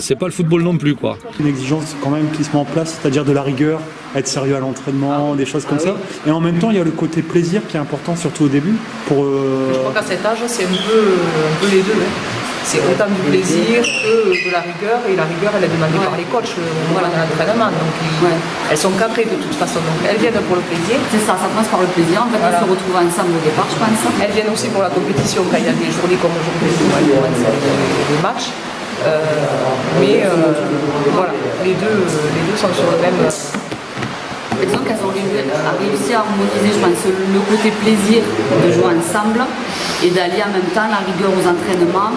c'est pas le football non plus, quoi. Une exigence quand même qui se met en place, c'est-à-dire de la rigueur, être sérieux à l'entraînement, des choses comme ça. Et en même temps, il y a le côté plaisir qui est important, surtout au début. Je crois qu'à cet âge, c'est un peu les deux. C'est autant du plaisir que de la rigueur, et la rigueur, elle est demandée par les coachs au moment de l'entraînement. Donc elles sont cadrées de toute façon, donc elles viennent pour le plaisir. C'est ça passe par le plaisir. En fait, on se retrouve ensemble au départ, je pense. Elles viennent aussi pour la compétition quand il y a des journées comme aujourd'hui où elles commencent les matchs. Mais voilà, les deux sont sur le même Et disons qu'elles ont réussi à harmoniser, je pense, le côté plaisir de jouer ensemble et d'allier en même temps la rigueur aux entraînements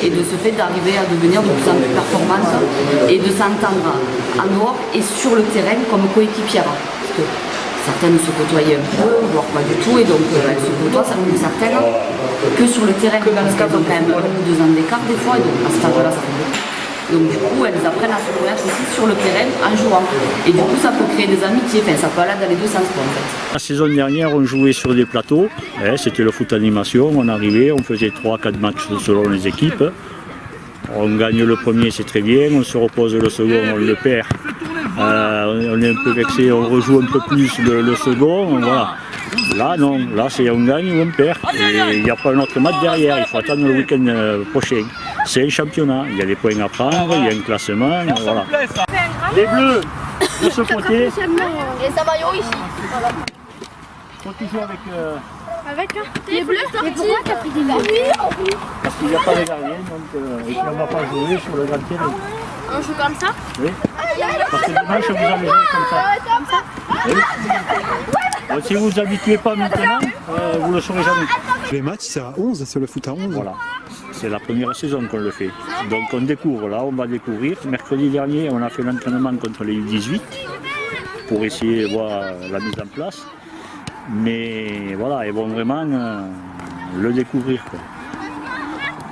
et de ce fait d'arriver à devenir de plus en plus performantes et de s'entendre en dehors et sur le terrain comme coéquipières. Parce que certaines se côtoyaient un peu, voire pas du tout, et donc elles se côtoient, certaines, que sur le terrain, parce qu'elles ont quand même 1 ou 2 ans d'écart des fois, et donc à cet âge-là, ça fait beaucoup. Donc du coup, elles apprennent à se connaître aussi sur le terrain en jouant. Et du coup, ça peut créer des amitiés, enfin, ça peut aller dans les deux sens, quoi, en fait. La saison dernière, on jouait sur des plateaux, c'était le foot animation, on arrivait, on faisait 3-4 matchs selon les équipes. On gagne le premier, c'est très bien, on se repose le second, on le perd. On est un peu vexé, on rejoue un peu plus le second, voilà. Là non, là c'est on gagne ou on perd. Et il n'y a pas un autre match derrière, il faut attendre le week-end prochain. C'est un championnat, il y a des points à prendre, il y a un classement, voilà. Les bleus de ce côté. Et ça va ici. Voilà. Faut toujours avec... Avec les bleus. Mais pourquoi t'as pris des verts? Parce qu'il n'y a pas de gardien, donc et on ne va pas jouer sur le grand terrain. On joue comme ça? Oui. Parce que dimanche, vous allez jouer comme ça. Oui. Donc, si vous vous habituez pas maintenant, vous ne le saurez jamais. Les matchs, c'est à 11, c'est le foot à 11. Voilà. C'est la première saison qu'on le fait. Donc on découvre, là on va découvrir. Mercredi dernier, on a fait l'entraînement contre les U18 pour essayer de voir la mise en place. Mais voilà, ils vont vraiment le découvrir, quoi.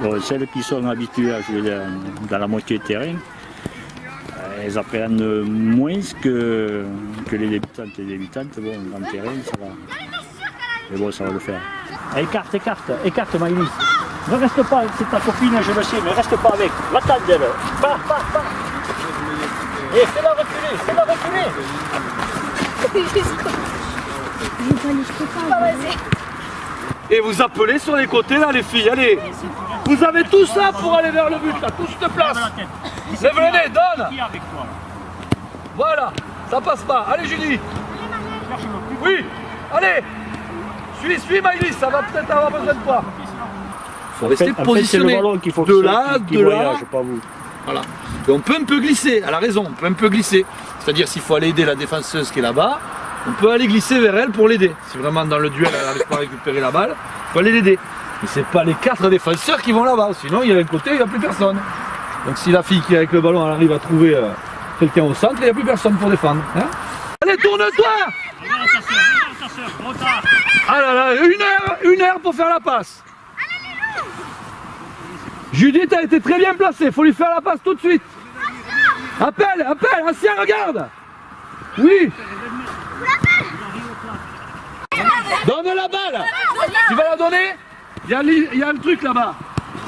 Donc, celles qui sont habituées à jouer dans la moitié de terrain, elles appréhendent moins que les débutantes. Les débutantes, bon, dans le terrain, ça va. Mais bon, ça va le faire. Écarte Maïlis. Ne reste pas, c'est ta copine, je le sais, mais reste pas avec. Va-t'en d'elle. Pars. Et fais-la reculer. Et vous appelez sur les côtés là les filles, allez. Vous avez tout ça pour aller vers le but là, tout se place. Lève le nez, donne. Voilà, ça passe pas. Allez Julie. Oui, allez. Suis Maïlis, ça va peut-être avoir besoin de toi. Il faut rester positionné de là. Pas vous. Voilà. Et on peut un peu glisser, elle a raison, on peut un peu glisser. C'est-à-dire s'il faut aller aider la défenseuse qui est là-bas, on peut aller glisser vers elle pour l'aider. Si vraiment dans le duel elle n'arrive pas à récupérer la balle, on peut aller l'aider. Mais c'est pas les 4 défenseurs qui vont là-bas, sinon il y a un côté, il n'y a plus personne. Donc si la fille qui est avec le ballon elle arrive à trouver quelqu'un au centre, il n'y a plus personne pour défendre. Hein. Allez, tourne-toi! Ah là là, 1 heure pour faire la passe. Judith a été très bien placée, il faut lui faire la passe tout de suite. Appelle, ancien, regarde. Oui. Donne la balle. Tu vas la donner? Il y a le truc là-bas.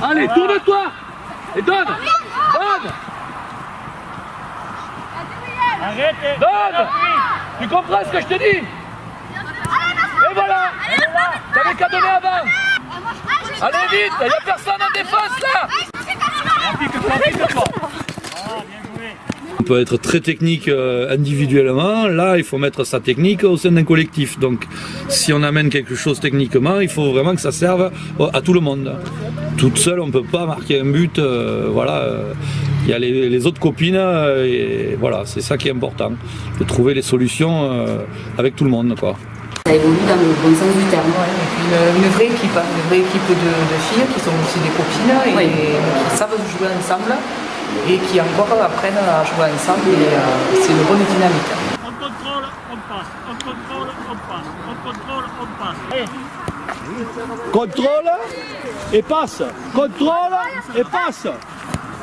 Allez, tourne-toi. Et donne. Donne. Tu comprends ce que je te dis? Et voilà. T'avais qu'à donner avant. Allez vite, il n'y a personne en défense là. On peut être très technique individuellement, là il faut mettre sa technique au sein d'un collectif. Donc si on amène quelque chose techniquement, il faut vraiment que ça serve à tout le monde. Toute seule on ne peut pas marquer un but, voilà. Il y a les autres copines et voilà, c'est ça qui est important, de trouver les solutions avec tout le monde, quoi. Ça évolue dans le bon sens du terme. Ouais, et puis une vraie équipe de filles qui sont aussi des copines et qui savent jouer ensemble et qui encore apprennent à jouer ensemble et c'est une bonne dynamique. On contrôle, on passe. On contrôle, on passe. On contrôle, on passe. Allez. Contrôle et passe. Contrôle et passe.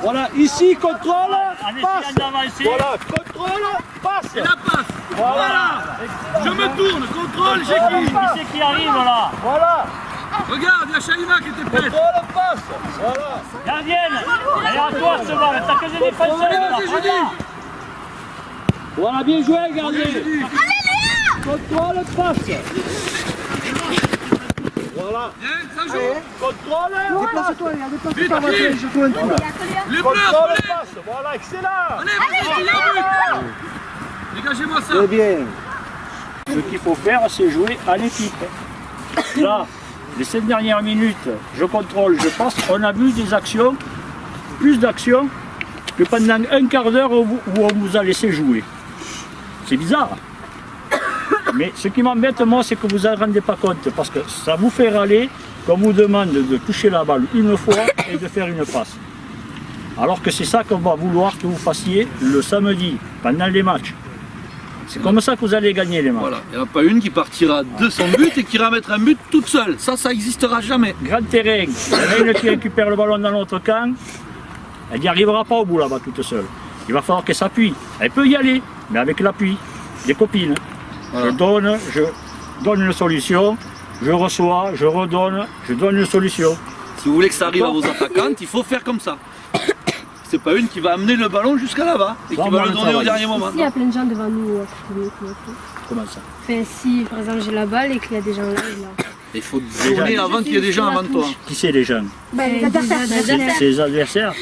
Voilà, ici, contrôle, passe. Voilà, contrôle, passe. Et la passe. Voilà. Je me tourne, contrôle, j'ai qui? Qui c'est qui arrive là? Voilà. Regarde, il y a Shaima qui était prête. Contrôle, passe. Voilà. Gardienne. Elle est à toi, ce ballon. T'as que des défenseurs. Voilà, bien joué, gardien. Contrôle, passe. Voilà. Bien, ça joue. Contrôle. Déplace-toi, Vite, vite. Je tourne tout là. Les bleus, Contrôle, allez. passe. Voilà, excellent. Allez, vas-y, tu l'as vu. Dégagez-moi ça. Très bien. Ce qu'il faut faire, c'est jouer à l'équipe. Là, les 7 dernières minutes, je contrôle, je passe. On a vu des actions, plus d'actions que pendant un quart d'heure où on vous a laissé jouer. C'est bizarre. Mais ce qui m'embête, moi, c'est que vous ne vous rendez pas compte, parce que ça vous fait râler qu'on vous demande de toucher la balle une fois et de faire une passe. Alors que c'est ça qu'on va vouloir que vous fassiez le samedi, pendant les matchs. C'est comme ça que vous allez gagner les matchs. Voilà, il n'y en a pas une qui partira de son but et qui ira mettre un but toute seule. Ça n'existera jamais. Grand terrain, il y en a une qui récupère le ballon dans l'autre camp, elle n'y arrivera pas au bout là-bas toute seule. Il va falloir qu'elle s'appuie. Elle peut y aller, mais avec l'appui des copines. Voilà. Je donne une solution, je reçois, je redonne, je donne une solution. Si vous voulez que ça arrive à vos attaquantes, il faut faire comme ça. C'est pas une qui va amener le ballon jusqu'à là-bas et qui va le donner au dernier moment. S'il y a plein de gens devant nous, comment ça? Enfin, si par exemple j'ai la balle et qu'il y a des gens là. Il faut donner avant qu'il y ait des gens avant toi. Qui c'est les gens? Les adversaires. C'est les adversaires.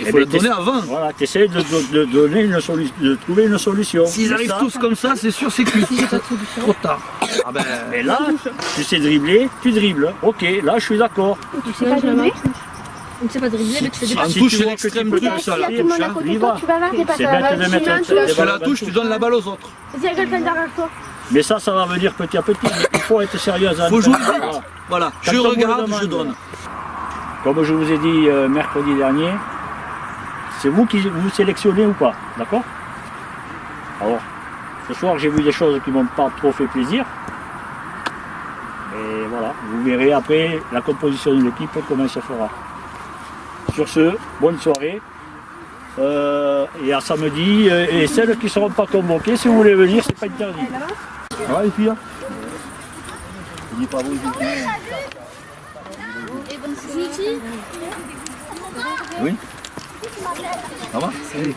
Il faut le donner avant. Voilà, tu essaies de donner une solution, de trouver une solution. S'ils arrivent tous comme ça, c'est sûr, c'est cuit. Trop tard. Ah ben, mais là, tu sais dribbler, tu dribbles. Ok, là je suis d'accord. Tu sais pas dribbler? On ne sait pas dribbler, mais tu fais des passes. En touche, c'est l'extrême truc, ça. Si tout le monde à côté de toi, tu vas voir, t'es pas C'est bête de mettre tu fais la touche, tu donnes la balle aux autres. S'il y a quelqu'un derrière toi. Mais ça va venir petit à petit. Il faut être sérieux. Il faut jouer vite. Voilà, je regarde, je donne. Comme je vous ai dit mercredi dernier, c'est vous qui vous sélectionnez ou pas, d'accord? Alors, ce soir j'ai vu des choses qui m'ont pas trop fait plaisir. Et voilà, vous verrez après la composition de l'équipe, comment ça fera. Sur ce, bonne soirée. Et à samedi, et celles qui ne seront pas convoquées, si vous voulez venir, c'est pas interdit. Ça va les filles? Je dis pas vous. Oui. Ça va? Oui.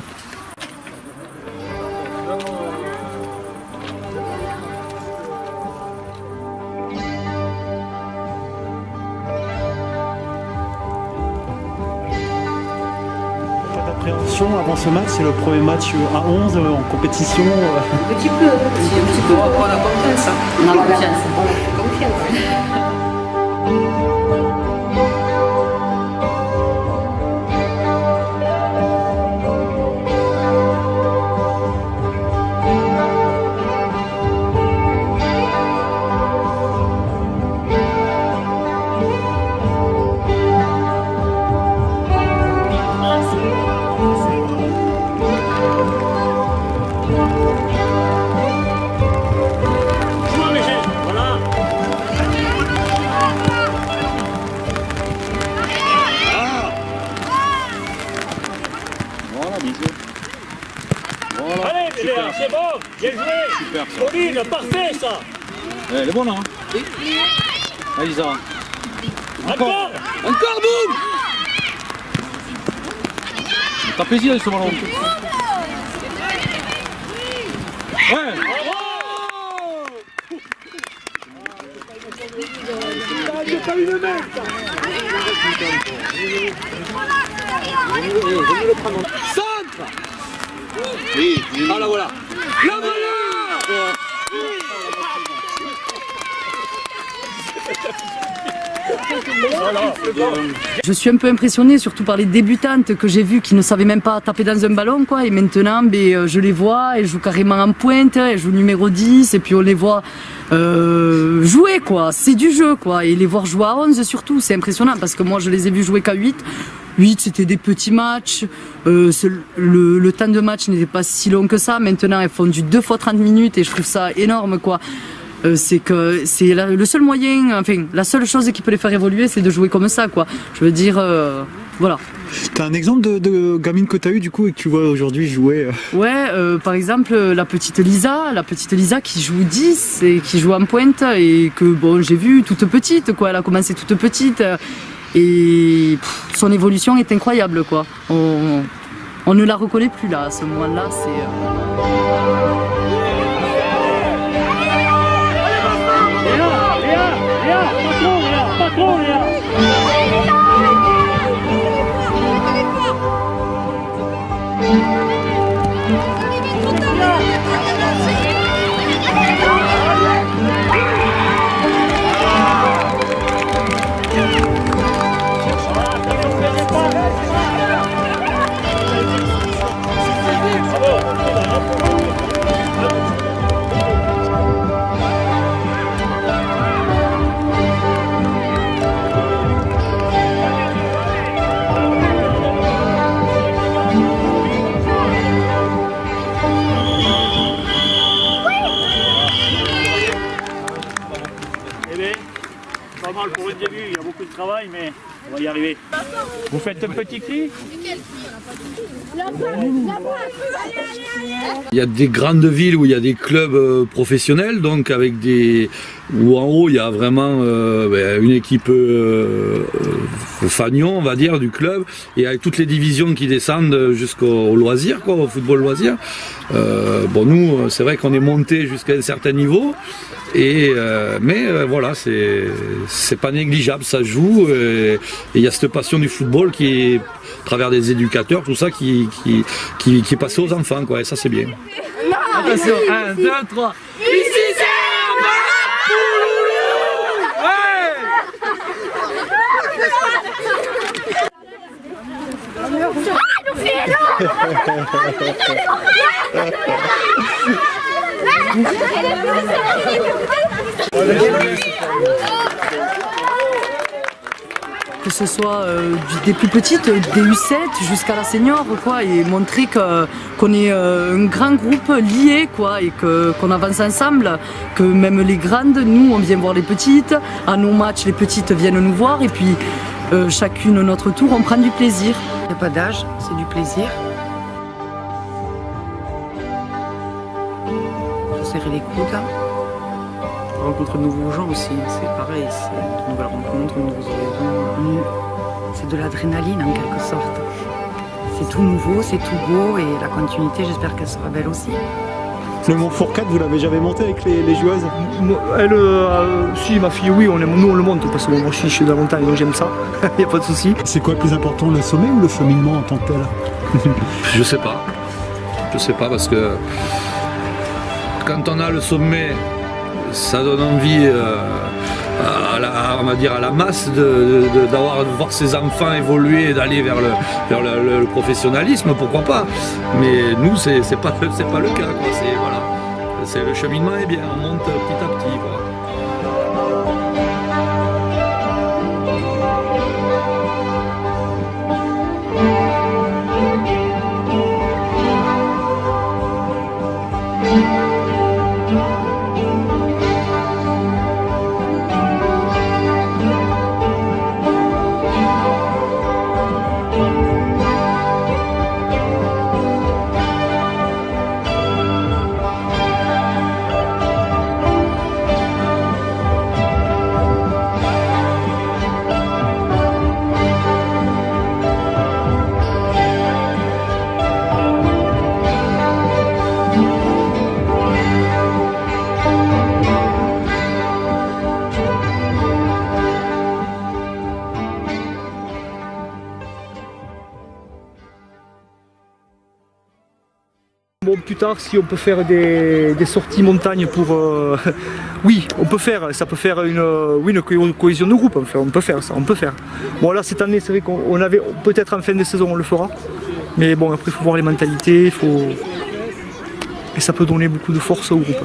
Avant ce match, c'est le premier match à 11 en compétition. Un petit peu. On a confiance. On a confiance. On a confiance. C'est bon, bien joué. Super ça. Pauline, parfait ça. Elle est bonne hein. Allez ça. Encore. Encore boum. T'as plaisir avec ce ballon. Ouais. Centre. Oui. Ah là voilà. La voilà. Je suis un peu impressionnée, surtout par les débutantes que j'ai vues qui ne savaient même pas taper dans un ballon, quoi. Et maintenant, je les vois, elles jouent carrément en pointe, elles jouent numéro 10, et puis on les voit jouer, quoi. C'est du jeu, quoi. Et les voir jouer à 11 surtout, c'est impressionnant, parce que moi je les ai vus jouer qu'à 8. 8, c'était des petits matchs, le temps de match n'était pas si long que ça. Maintenant, elles font du 2 fois 30 minutes et je trouve ça énorme, quoi. C'est que c'est le seul moyen, enfin la seule chose qui peut les faire évoluer, c'est de jouer comme ça, quoi. Je veux dire, voilà. T'as un exemple de gamine que t'as eu du coup et que tu vois aujourd'hui jouer Ouais, par exemple la petite Lisa qui joue 10 et qui joue en pointe et que bon j'ai vu toute petite, quoi. Elle a commencé toute petite et son évolution est incroyable, quoi. On ne la reconnaît plus là, à ce moment-là, c'est. Eh bien, pas mal pour le début, il y a beaucoup de travail, mais on va y arriver. Vous faites un petit cri? Il y a des grandes villes où il y a des clubs professionnels, donc avec des où en haut il y a vraiment une équipe fanion, on va dire, du club, et avec toutes les divisions qui descendent jusqu'au loisir, quoi, au football loisir. Bon, nous, c'est vrai qu'on est monté jusqu'à un certain niveau, mais voilà, c'est pas négligeable, ça joue, et il y a cette passion du football qui est à travers des éducateurs, tout ça qui est passé aux enfants, quoi, et ça c'est bien. Attention, 1, 2, 3. Ici c'est que ce soit des plus petites, des U7 jusqu'à la senior, quoi, et montrer qu'on est un grand groupe lié, quoi, et qu'on avance ensemble, que même les grandes, nous on vient voir les petites, à nos matchs les petites viennent nous voir, et puis chacune notre tour on prend du plaisir. Il n'y a pas d'âge, c'est du plaisir. Se serrer les coudes. On rencontre de nouveaux gens aussi, c'est pareil, c'est de nouvelles rencontres, de nouveaux horizons. C'est de l'adrénaline en quelque sorte. C'est tout nouveau, c'est tout beau, et la continuité, j'espère qu'elle sera belle aussi. Le Mont Fourcade, vous l'avez jamais monté avec les joueuses? Si, ma fille, oui, nous on le monte, parce que moi je suis de la montagne, donc j'aime ça, il n'y a pas de souci. C'est quoi le plus important, le sommet ou le cheminement en tant que tel? Je sais pas, parce que quand on a le sommet, ça donne envie on va dire à la masse de voir ses enfants évoluer et d'aller vers le professionnalisme, pourquoi pas. Mais nous, c'est pas le cas, quoi. Le cheminement est bien, on monte petit à petit, quoi. Bon, plus tard, si on peut faire des sorties montagne pour... oui, on peut faire, ça peut faire une cohésion de groupe, on peut faire ça, on peut faire. Bon là, cette année, c'est vrai qu'on avait, peut-être en fin de saison, on le fera. Mais bon, après, il faut voir les mentalités, et ça peut donner beaucoup de force au groupe.